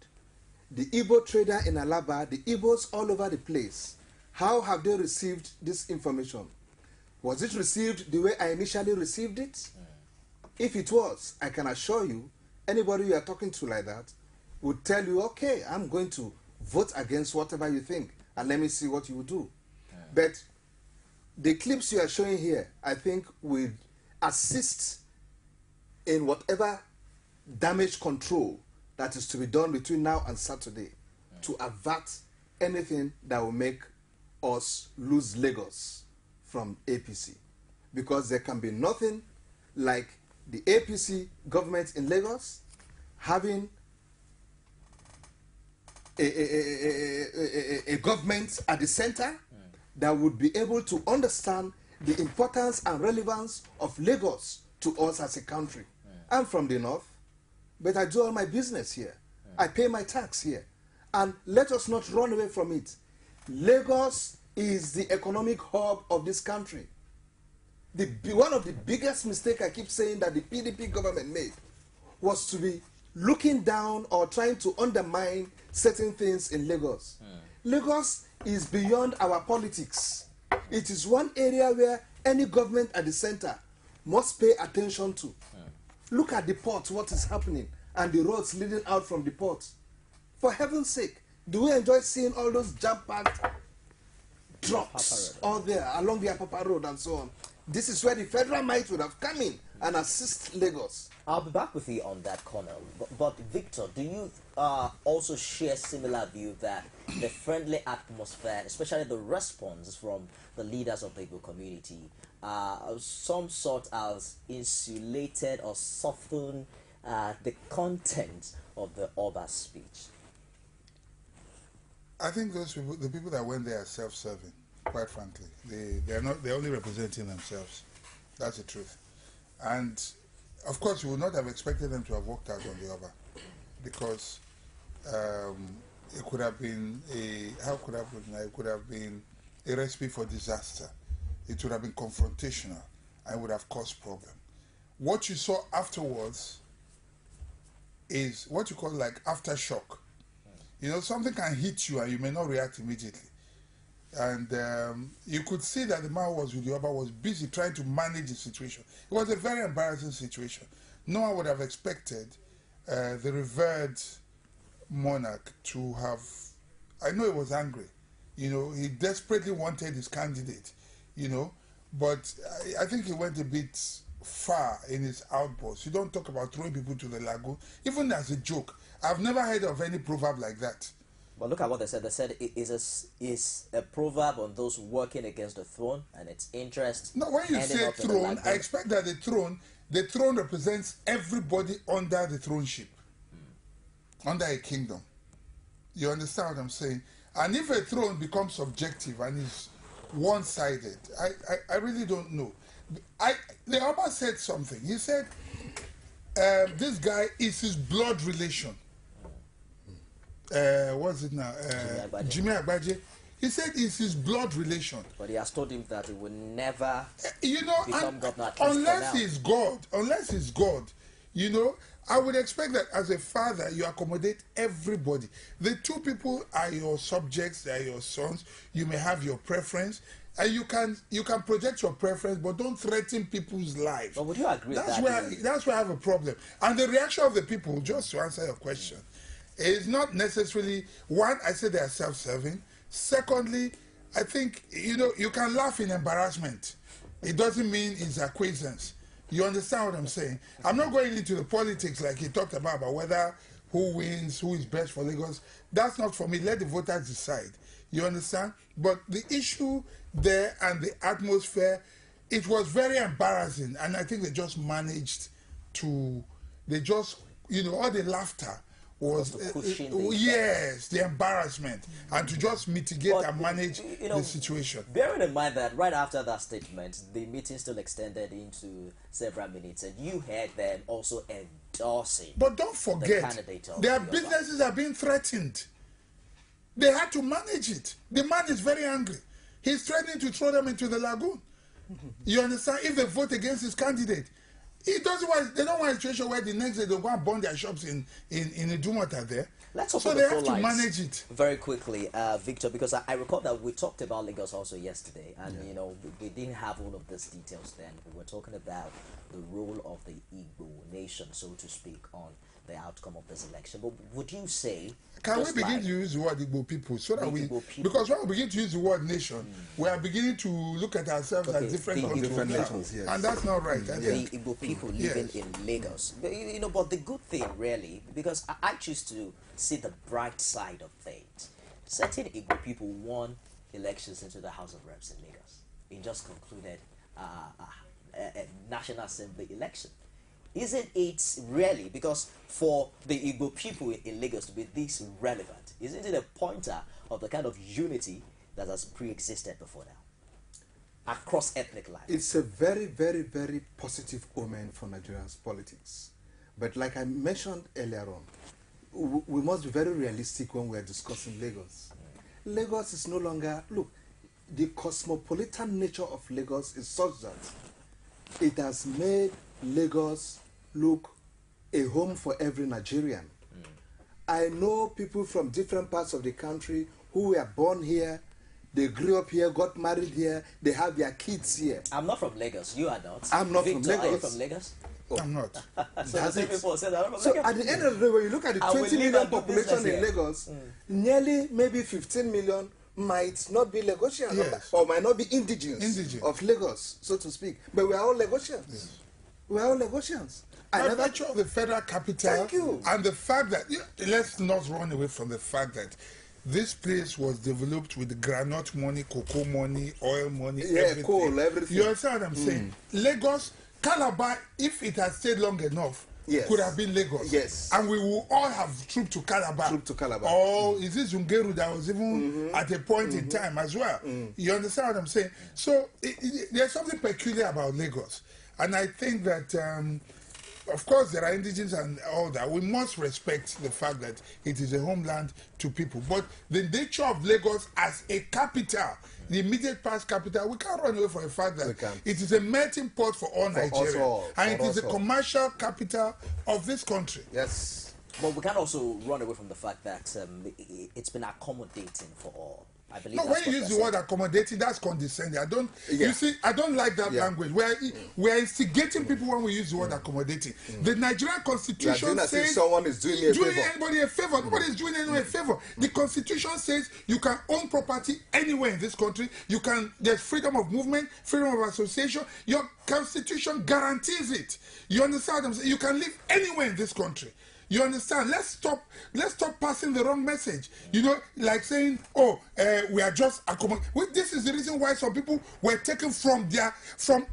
the Igbo trader in Alaba, the Igbos all over the place. How have they received this information? Was it received the way I initially received it? If it was, I can assure you, anybody you are talking to like that would tell you, okay, I'm going to vote against whatever you think, and let me see what you will do. But the clips you are showing here, I think, will assist in whatever damage control that is to be done between now and Saturday to avert anything that will make us lose Lagos from APC. Because there can be nothing like the APC government in Lagos having a government at the center that would be able to understand the importance and relevance of Lagos to us as a country. I'm from the north, but I do all my business here. I pay my tax here. And let us not run away from it. Lagos is the economic hub of this country. One of the biggest mistakes I keep saying that the PDP government made was to be looking down or trying to undermine certain things in Lagos. Lagos is beyond our politics. It is one area where any government at the center must pay attention to. Look at the port, what is happening, and the roads leading out from the port. For heaven's sake, do we enjoy seeing all those jam-packed trucks all there along the Apapa Road and so on? This is where the federal might would have come in and assist Lagos. I'll be back with you on that, Colonel. But Victor, do you also share similar view that the friendly atmosphere, especially the response from the leaders of the Igbo community, some sort as insulated or softened the content of the Oba's speech? I think those people, the people that went there are self-serving, quite frankly. They're only representing themselves. That's the truth. And of course, we would not have expected them to have walked out on the Oba, because it could have been it could have been a recipe for disaster. It would have been confrontational and would have caused problem. What you saw afterwards is what you call like aftershock. You know, something can hit you and you may not react immediately. And you could see that the man was with the Oba was busy trying to manage the situation. It was a very embarrassing situation. No one would have expected the revered monarch to have, I know he was angry, you know, he desperately wanted his candidate, you know, but I think he went a bit far in his outburst. You don't talk about throwing people to the lagoon, even as a joke. I've never heard of any proverb like that. But look at what they said. They said it is a proverb on those working against the throne and its interest. No, when you say throne, I expect that the throne represents everybody under the throneship, under a kingdom. You understand what I'm saying? And if a throne becomes subjective and is one-sided, I really don't know. The Oba said something. He said, this guy is his blood relation. What's it now? Jimmy Agbaje. He said it's his blood relation. But he has told him that he will never become governor. Unless he's God, you know, I would expect that as a father, you accommodate everybody. The two people are your subjects, they are your sons. You may have your preference. And you can project your preference, but don't threaten people's lives. But would you agree that's where I have a problem. And the reaction of the people, just to answer your question, is not necessarily, one, I say they are self-serving. Secondly, I think, you know, you can laugh in embarrassment. It doesn't mean it's acquiescence. You understand what I'm saying? I'm not going into the politics like he talked about whether who wins, who is best for Lagos. That's not for me. Let the voters decide. You understand? But the issue there and the atmosphere, it was very embarrassing. And I think they just managed to, you know, all the laughter was, yes, the embarrassment, and to just mitigate and manage the situation. Bearing in mind that right after that statement, the meeting still extended into several minutes, and you heard them also endorsing. But don't forget, their businesses are being threatened. They had to manage it. The man is very angry. He's threatening to throw them into the lagoon. You understand? If they vote against his candidate, they don't want a situation where the next day they'll go and burn their shops in Idumota there. Let's so they have to manage it. Very quickly, Victor, because I recall that we talked about Lagos also yesterday, and you know, we didn't have all of these details then. We were talking about the role of the Igbo nation, so to speak, on the outcome of this election. But would you say... Can we begin to use the word Igbo people so that because when we begin to use the word nation, we are beginning to look at ourselves as different nations, yes. And that's not right. The Igbo people living in Lagos. But, you know, but the good thing really, because I choose to see the bright side of things. Certain Igbo people won elections into the House of Reps in Lagos. It just concluded a National Assembly election. Isn't it really, because for the Igbo people in Lagos to be this relevant, isn't it a pointer of the kind of unity that has pre-existed before now across ethnic lines? It's a very, very, very positive omen for Nigeria's politics. But like I mentioned earlier on, we must be very realistic when we are discussing Lagos. Lagos is no longer, look, the cosmopolitan nature of Lagos is such that it has made Lagos look a home for every Nigerian. I know people from different parts of the country who were born here, they grew up here, got married here, they have their kids here. I'm not from Lagos. You are not. I'm not Victor, from Lagos. Are you from Lagos? Oh. I'm not. So at the end of the day, when you look at the 20 million population in Lagos, nearly maybe 15 million might not be Lagosian, or might not be indigenous of Lagos, so to speak. But we are all Lagosians. Yes. we're all Lagosians. The nature of the federal capital. Thank you. And the fact that, let's not run away from the fact that this place was developed with granite money, cocoa money, oil money, everything. Coal, everything. You understand what I'm saying? Lagos, Calabar, if it had stayed long enough, could have been Lagos. Yes. And we will all have trooped to Calabar. Or is it Zungeru that was even at a point in time as well? You understand what I'm saying? So there's something peculiar about Lagos. And I think that, of course, there are indigenous and all that. We must respect the fact that it is a homeland to people. But the nature of Lagos as a capital, the immediate past capital, we can't run away from the fact that it is a melting pot for all Nigeria. And it is a commercial capital of this country. Yes. But we can't also run away from the fact that it's been accommodating for all. I believe no, when you use the word accommodating, that's condescending. You see, I don't like that language. We're instigating people when we use the word accommodating. The Nigerian Constitution says someone is doing anybody a favor. Nobody is doing anyone a favor. The Constitution says you can own property anywhere in this country. There's freedom of movement, freedom of association. Your Constitution guarantees it. You understand what I'm saying? You can live anywhere in this country. You understand? Let's stop passing the wrong message. You know, like saying, we are just accommodating. Well, this is the reason why some people were taken from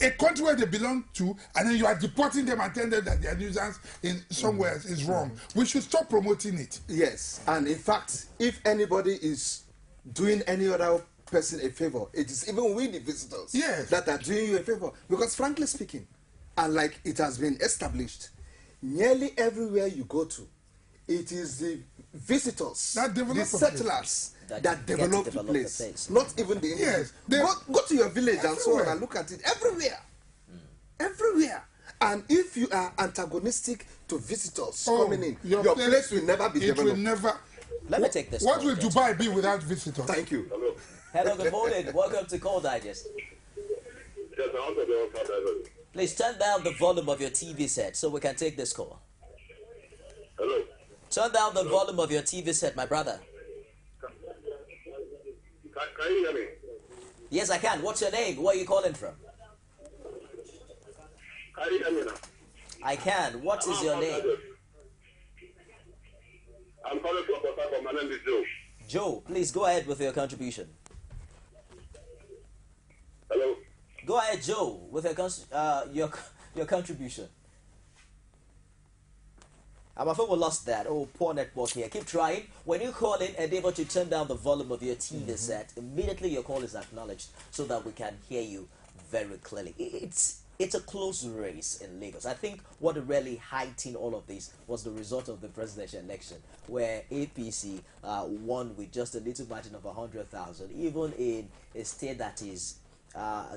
a country where they belong to, and then you are deporting them and telling them that their nuisance in somewhere else is wrong. We should stop promoting it. Yes, and in fact, if anybody is doing any other person a favor, it is even we, the visitors, that are doing you a favor. Because frankly speaking, and like it has been established, nearly everywhere you go to, it is the visitors, the settlers that develop the place. Not even the Indians. Go to your village and so on and look at it. Everywhere. Everywhere. And if you are antagonistic to visitors coming in, your place will never be developed. It will never. Let me take this. What will Dubai be without visitors? Thank you. Hello, good morning. Welcome to Call Digest. Please turn down the volume of your TV set so we can take this call. Hello. Turn down the volume of your TV set, my brother. Can you hear me? Yes, I can. What's your name? Where are you calling from? Can you hear me now? I can. What is your name? I'm calling from Port Harcourt. My name is Joe. Joe, please go ahead with your contribution. Hello. Go ahead, Joe, with your contribution. I'm afraid we lost that. Oh, poor network here. Keep trying. When you call in, endeavor to turn down the volume of your TV set. Immediately your call is acknowledged so that we can hear you very clearly. It's a close race in Lagos. I think what really heightened all of this was the result of the presidential election, where APC won with just a little margin of 100,000, even in a state that is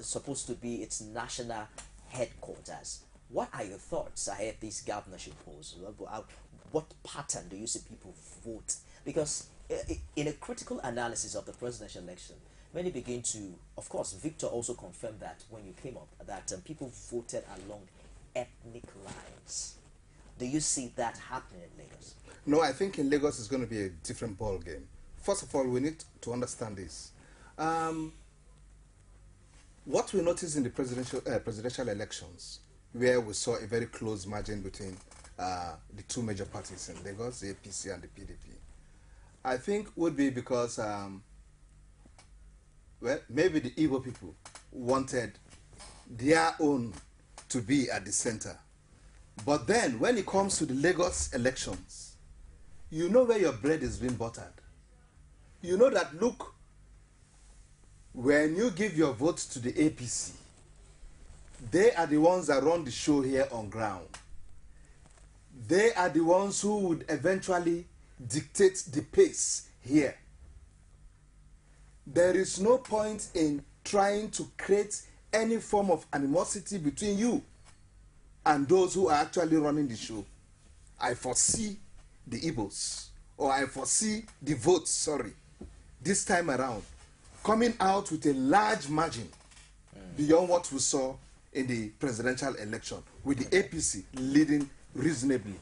supposed to be its national headquarters. What are your thoughts ahead these governorship polls? What pattern do you see people vote? Because in a critical analysis of the presidential election, many begin to, of course, Victor also confirmed that when you came up, that people voted along ethnic lines. Do you see that happening in Lagos? No, I think in Lagos it's going to be a different ball game. First of all, we need to understand this. What we noticed in the presidential elections, where we saw a very close margin between the two major parties in Lagos, the APC and the PDP, I think would be because, well, maybe the Igbo people wanted their own to be at the center. But then, when it comes to the Lagos elections, you know where your bread is being buttered. You know that, look, when you give your vote to the APC, they are the ones that run the show here on ground. They are the ones who would eventually dictate the pace here. There is no point in trying to create any form of animosity between you and those who are actually running the show. I foresee the Igbos, or I foresee the votes, this time around, coming out with a large margin beyond what we saw in the presidential election, with the APC leading reasonably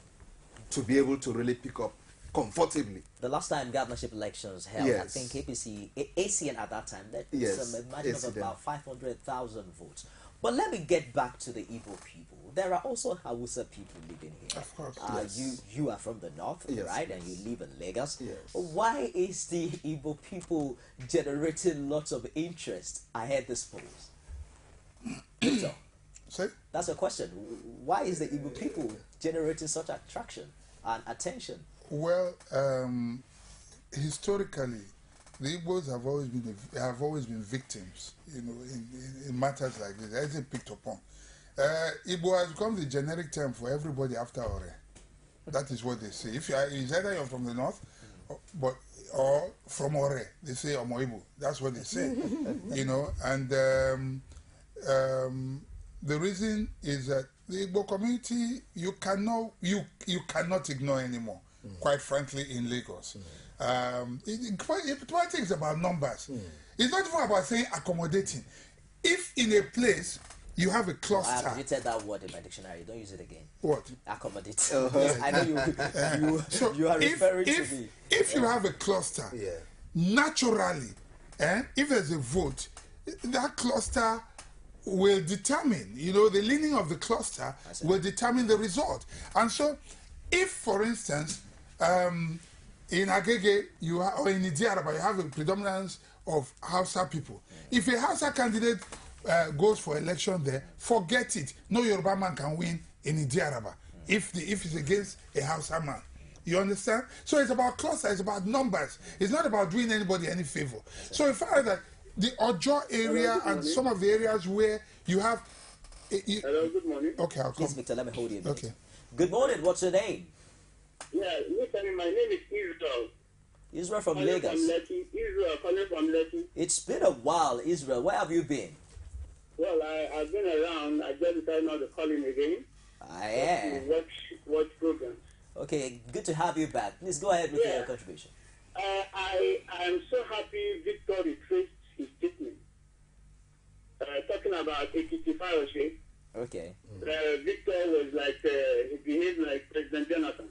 to be able to really pick up comfortably. The last time governorship elections held, I think ACN at that time, that a margin of about 500,000 votes. But let me get back to the Igbo people. There are also Hausa people living here. Of course, yes. You are from the north, yes, right? Yes. And you live in Lagos. Yes. Why is the Igbo people generating lots of interest ahead this polls? Victor, say? That's a question. Why is the Igbo people generating such attraction and attention? Well, historically, the Igbos have always been victims, in matters like this. Everything picked upon. Igbo has become the generic term for everybody after Ore. That is what they say. It's either you're from the north, or from Ore. They say Omo Igbo. That's what they say. And the reason is that the Igbo community you cannot ignore anymore. Quite frankly, in Lagos. Politics is about numbers. It's not even about saying accommodating. If in a place you have a cluster... I have written that word in my dictionary. Don't use it again. What? Accommodate. Yes, I know you are referring to me. If you have a cluster, naturally, if there's a vote, that cluster will determine, the leaning of the cluster will determine the result. And so, if, for instance, in Agege or in Idiaraba, you have a predominance of Hausa people. If a Hausa candidate goes for election there, forget it. No Yoruba man can win in Idiaraba if it's against a Hausa man. You understand? So it's about cluster, it's about numbers. It's not about doing anybody any favor. So if I that the Ojo area and some of the areas where you have... Hello, good morning. Okay, I'll come. Please, Victor, let me hold you a minute. Okay. Good morning, what's your name? Yeah, listen, my name is Israel. Israel from calling Lagos. From Lekki. Israel, calling from Lekki. It's been a while, Israel. Where have you been? Well, I've been around. I just decided not to call in again. Watch programs. Okay, good to have you back. Please go ahead with your contribution. I am so happy Victor retraced his statement. Talking about Ekiti fellowship. Okay. Victor was like, he behaved like President Jonathan.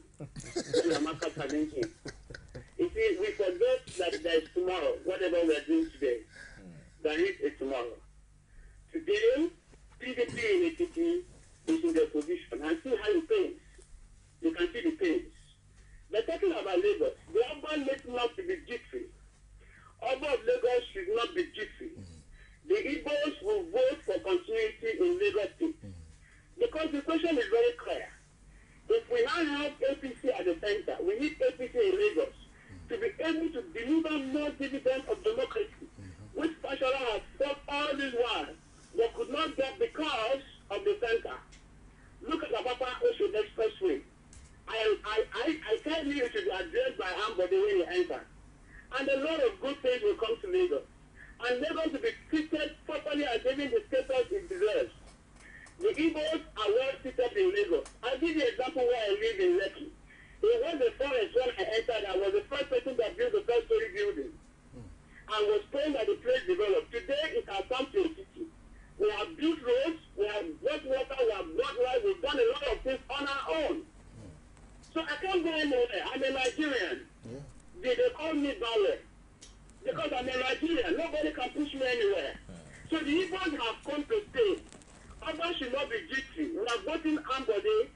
You see, we forget that there is tomorrow. Whatever we are doing today, there is a tomorrow. Today, PDP in Ekiti is in the position and see how it pains. You can see the pains. They're talking about Lagos. The urban must not be jittery. Urban of Lagos should not be jittery. The Igbos will vote for continuity in Lagos State. Because the question is very clear. If we now have APC at the center, we need APC in Lagos to be able to deliver more dividends of democracy, which Fashola has fought all this while, but could not get because of the center. Look at the Papa Ocean Expressway. I tell you, it should be addressed by Ambody when you enter. And a lot of good things will come to Lagos. And Lagos will be treated properly and given the status it deserves. The Igbos are well seated in Lagos. I'll give you an example where I live in Lekki. It was the forest when I entered. I was the first person that built the first-story building. And was praying that the place developed. Today, it has come to a city. We have built roads, we have brought water, we have brought light, we've done a lot of things on our own. So I can't go anywhere. I'm a Nigerian. They call me Bawe. Because I'm a Nigerian. Nobody can push me anywhere. So the Igbos have come to stay. Others should not be jittery. We are voting Ambody,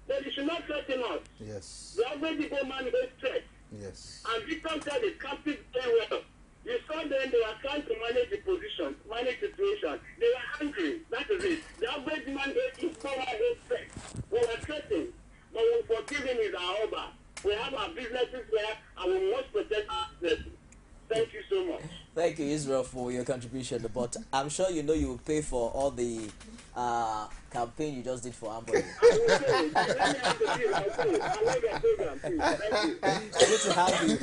but it should not threaten us. Yes. The already go man is threat. Yes. And Victor said it captured very well. You saw them, they were trying to manage the position, manage the situation. They were angry. That is it. The average man is power, is threat. We were threatened. But we forgive him is our over. We have our businesses there, and we must protect our businesses. Thank you so much. Thank you, Israel, for your contribution. But I'm sure you know you will pay for all the campaign you just did for Ambody. Good to have you.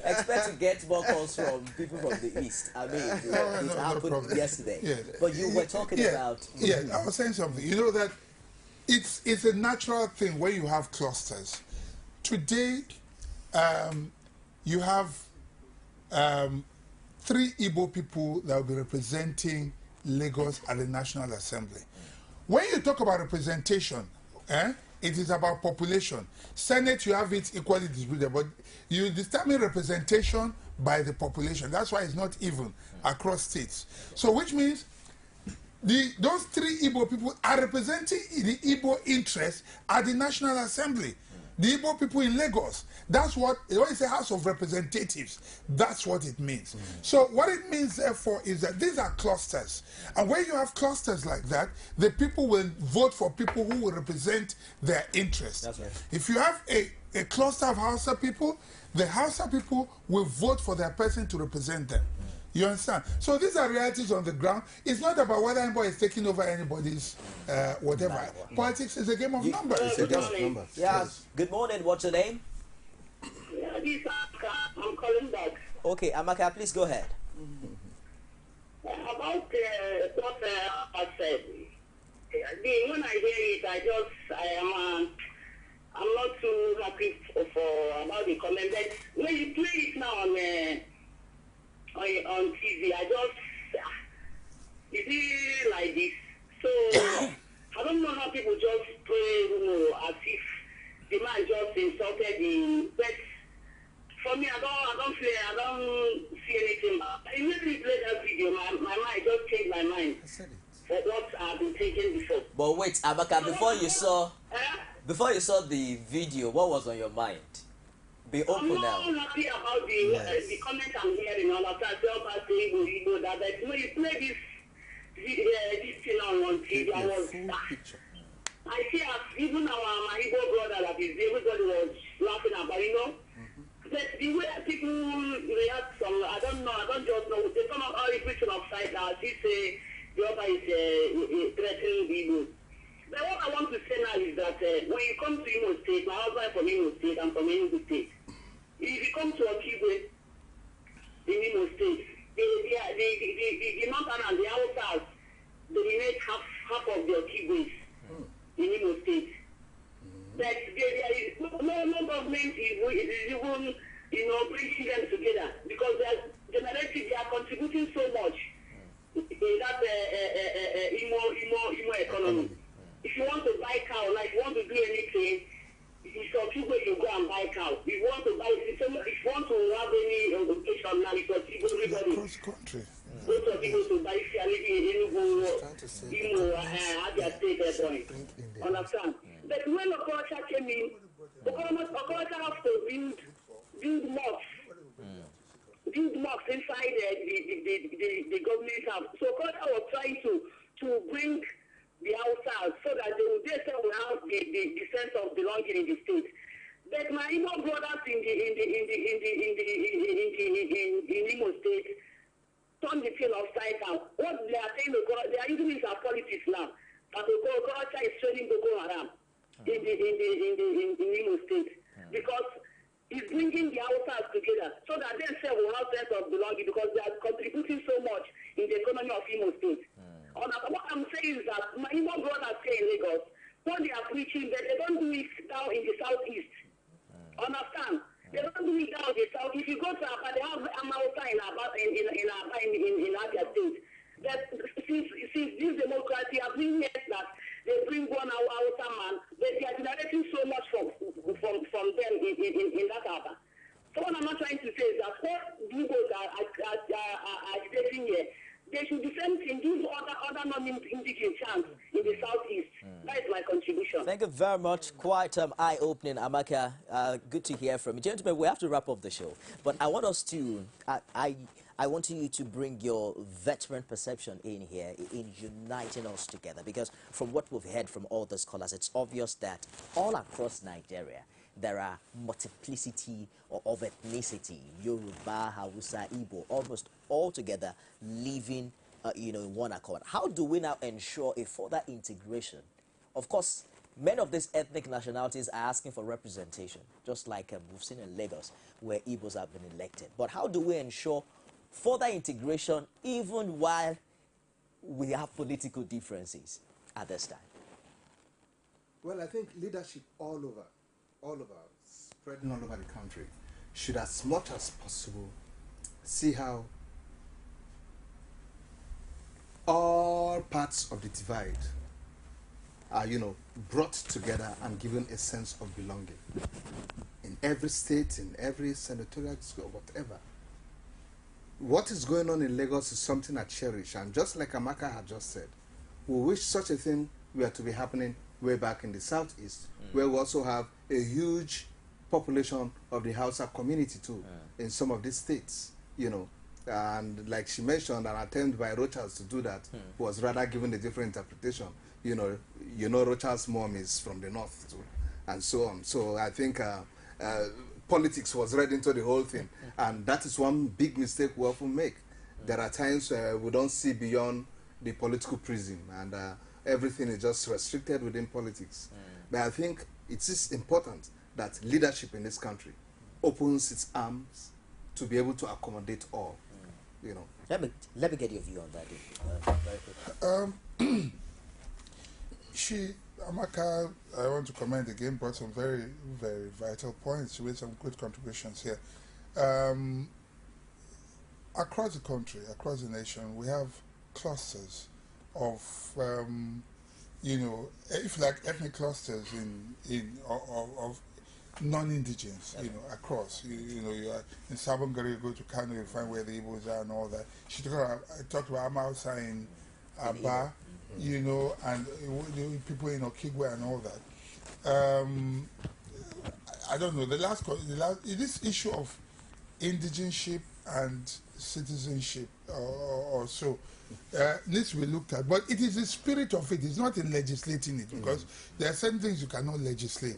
Expect to get more calls from people from the East. I mean, it happened yesterday. Yeah. But you were talking about... Yeah, I was saying something. You know that it's a natural thing where you have clusters. Today, you have 3 Igbo people that will be representing Lagos at the National Assembly. When you talk about representation, it is about population. Senate, you have it equally distributed, but you determine representation by the population. That's why it's not even across states. So which means those three Igbo people are representing the Igbo interests at the National Assembly. The Igbo people in Lagos. That's what, when you say House of Representatives, that's what it means. So what it means, therefore, is that these are clusters. And when you have clusters like that, the people will vote for people who will represent their interests. That's right. If you have a cluster of Hausa people, the Hausa people will vote for their person to represent them. You understand? So these are realities on the ground. It's not about whether anybody is taking over anybody's whatever. Politics is a game of numbers. It's a game of numbers. Yeah. Yes. Good morning. What's your name? Yeah, this I'm calling back. Okay, Amaka, please go ahead. About what I said. When I hear it, I'm not too happy for about the comment. But when you play it now on TV, is it like this? So I don't know how people just play, as if the man just insulted the. But for me, I don't see anything. Immediately play that video, my mind just changed my mind. I said it. For what I've been thinking before. But wait, Amaka, before you saw the video, what was on your mind? Be open now. I'm not happy about the comment I'm hearing all of that. Igbo, that. But when you play this thing on TV, I see even my Igbo brother, that is, everybody was laughing about, But the way people react, I don't just know. They come out all written upside down. She say the other is threatening Igbo. But what I want to say now is that when you come to Imo State, my husband from Imo State, I'm from Enugu State. If you come to Okigwe in Imo State, the mountain and the Hausas dominate half of the Okigwes in Imo State. That there is no government is even, bringing them together because they are contributing so much in that Imo economy. If you want to buy cow, like you want to do anything, it's a few ways you go and buy cow. If you want to buy, if you want to have any occasion now, it's a few everybody. Across country. Lots of people to buy if you are living in Enugu, Abia State Airport. Understand? But when Okorocha came in, Okorocha has to build mosques. Build mosques inside the government house. So Okorocha was trying to bring the house so that they will have the sense of belonging in the state. But my Igbo brothers in Imo State turn the thing upside down. What they are saying, they are using it as politics now. That Okorocha is training Boko Haram in Imo State because he's bringing the Hausas together so that they will have sense of belonging because they are contributing so much in the economy of Imo State. What I'm saying is that my Igbo brothers say in Lagos, when they are preaching, they don't do it down in the southeast. Understand? They don't do it down in the south. If you go to Aba, they have Amauta in Abia State. That since this democracy has been yet that they bring one Hausa man, they are generating so much from them in that Aba. So what I'm not trying to say is that what Igbos are agitating here, they should be sent in these other non-indigenous chants in the southeast. That is my contribution. Thank you very much. Quite eye-opening, Amaka. Good to hear from you. Gentlemen, we have to wrap up the show. But I want us to, I want you to bring your veteran perception in here, in uniting us together. Because from what we've heard from all the scholars, it's obvious that all across Nigeria, there are multiplicity of ethnicity, Yoruba, Hausa, Igbo, almost all together living in one accord. How do we now ensure a further integration? Of course, many of these ethnic nationalities are asking for representation, just like we've seen in Lagos, where Igbos have been elected. But how do we ensure further integration even while we have political differences at this time? Well, I think leadership all over, spreading all over the country, should as much as possible see how all parts of the divide are, brought together and given a sense of belonging. In every state, in every senatorial school, whatever. What is going on in Lagos is something I cherish, and just like Amaka had just said, we wish such a thing were to be happening way back in the southeast, where we also have a huge population of the Hausa community too, in some of these states, you know. And like she mentioned, an attempt by Rochas to do that was rather given a different interpretation. You know, Rochas' mom is from the north too, and so on. So I think politics was read into the whole thing, and that is one big mistake we often make. There are times we don't see beyond the political prism, and everything is just restricted within politics. But I think it is important that leadership in this country opens its arms to be able to accommodate all. You know. Let me get your view on that. Very quick. Amaka, I want to comment again, brought some very, very vital points. She made some good contributions here. Across the country, across the nation, we have clusters of, you know, if like ethnic clusters of non-indigens, you know, across. You know, you are in Sabongari, you go to Kano, you find where the Igbos are and all that. She talked about Amausa in Aba, you know, and people in Okigwe and all that. I don't know, this issue of indigenship and citizenship or so needs to be looked at, but it is the spirit of it. It's not in legislating it, because there are certain things you cannot legislate.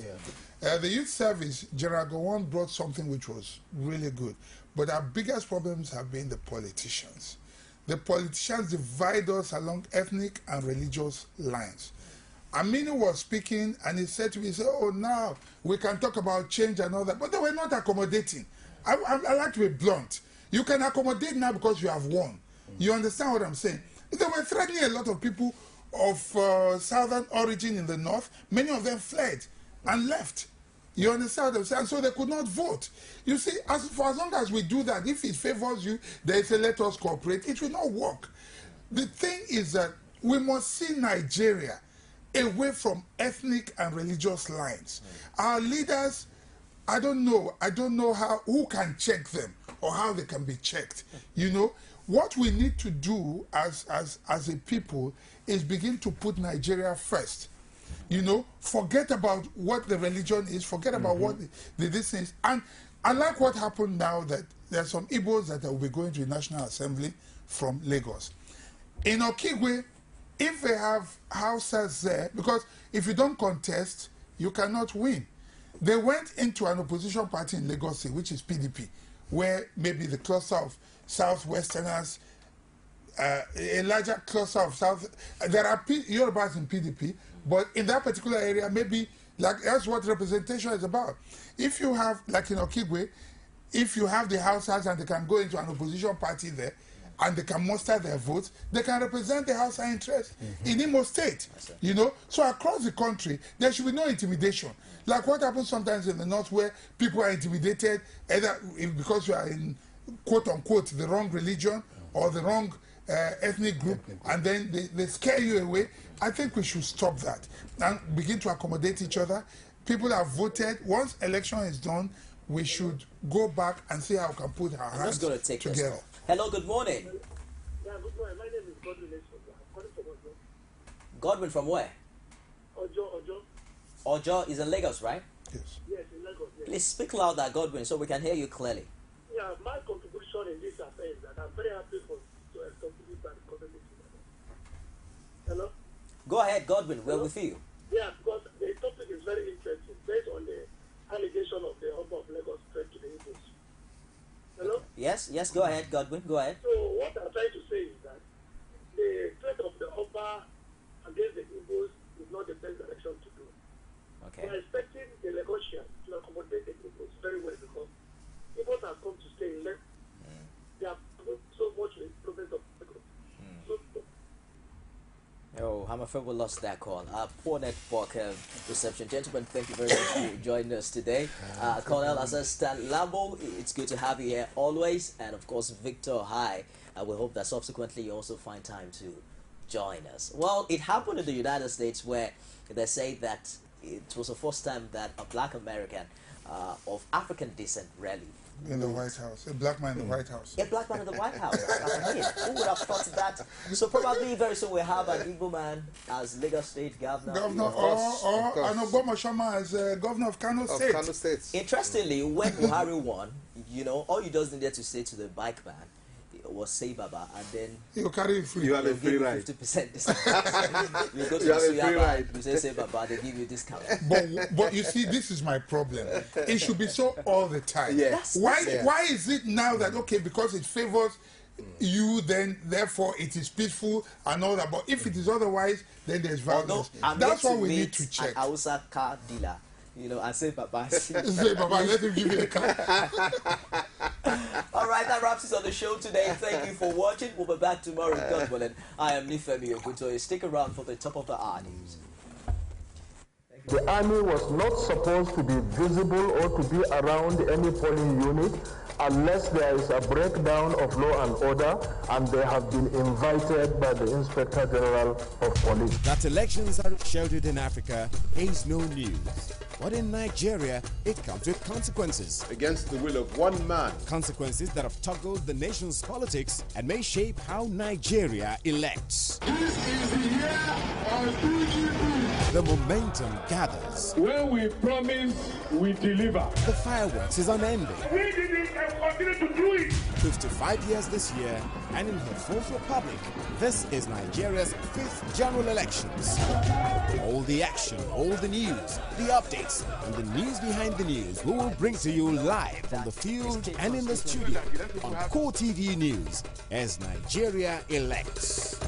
The youth service, General Gowon brought something which was really good, but our biggest problems have been the politicians. The politicians divide us along ethnic and religious lines. Aminu was speaking and he said to me, oh, now we can talk about change and all that, but they were not accommodating. I like to be blunt. You can accommodate now because you have won. You understand what I'm saying? They were threatening a lot of people of southern origin in the north. Many of them fled and left. You understand what I'm saying? So they could not vote. You see, for as long as we do that, if it favors you, they say, let us cooperate, it will not work. The thing is that we must see Nigeria away from ethnic and religious lines. Our leaders, I don't know who can check them or how they can be checked. You know, what we need to do as a people is begin to put Nigeria first. You know, forget about what the religion is, forget about what this is. And I like what happened now, that there are some Igbos that will be going to the National Assembly from Lagos. In Okigwe, if they have houses there, because if you don't contest, you cannot win. They went into an opposition party in Lagos, which is PDP, where maybe the cluster of Southwesterners, a larger cluster of South, there are Yorubas in PDP, but in that particular area, maybe, like, that's what representation is about. If you have, like in Okigwe, if you have the houses and they can go into an opposition party there, and they can muster their votes, they can represent the Hausa interest in Imo State, you know. So across the country, there should be no intimidation. Like what happens sometimes in the north, where people are intimidated either because you are in, quote unquote, the wrong religion or the wrong ethnic group, and then they scare you away. I think we should stop that and begin to accommodate each other. People have voted. Once election is done, we should go back and see how we can put our hands together. Hello, good morning. Yeah, good morning. My name is Godwin. I'm calling from Ojo. Godwin from where? Ojo. Ojo is in Lagos, right? Yes. Yes, in Lagos. Yes. Please speak louder, Godwin, so we can hear you clearly. Yeah, my contribution in this affair is that I'm very happy to contribute to the community. Hello? Go ahead, Godwin. We're with you. Yeah, because the topic is very interesting, based on the allegation of the Oba of Lagos threat to the Igbos. Hello? Yes, go ahead, Godwin. Go ahead. So what I'm trying to say is that the threat of the Oba against the Igbos is not the best direction to do. Okay. We're expecting the Lagosians to accommodate the Igbos very well, because Igbos have come to stay in Lagos. They have put so much in the province of Lagos. Oh, I'm afraid we lost that call. Poor network reception. Gentlemen, thank you very much for joining us today. Colonel STAN-LABO, it's good to have you here always. And of course, Victor OKHAI. We hope that subsequently you also find time to join us. Well, it happened in the United States, where they say that it was the first time that a black American of African descent really In the White House. A black man in the White House. A black man in the White House. I mean, who would have thought that? So probably very soon we'll have an Igbo man as Lagos State governor. Or an Ogbomoshama as governor of Kano State. Kano State. Interestingly, when Buhari won, you know, all you just needed to say to the bike man was say Baba, and then you carry it free. You have a free ride. 50% discount. You go to the free ride. You say Baba, they give you discount. But you see, this is my problem. It should be so all the time. Yes. Why is it now that okay, because it favors you, then therefore it is peaceful and all that? But if it is otherwise, then there's violence. That's what we need to check. An Hausa car dealer, you know, and say Baba. Say Baba, let him give you the car. All right, that wraps it on the show today. Thank you for watching. We'll be back tomorrow, God willing. I am Nifemi Ogutoye. Stick around for the top of the hour news. The army was not supposed to be visible or to be around any polling unit unless there is a breakdown of law and order and they have been invited by the Inspector General of Police. That elections are sheltered in Africa is no news. But in Nigeria, it comes with consequences. Against the will of one man. Consequences that have toggled the nation's politics and may shape how Nigeria elects. This is the year of PGP. The momentum gathers. When we promise, we deliver. The fireworks is unending. We did it and continue to do it. 55 years this year, and in her fourth republic, this is Nigeria's 5th general elections. All the action, all the news, the updates, and the news behind the news we will bring to you live from the field and in the studio on Core TV News as Nigeria elects.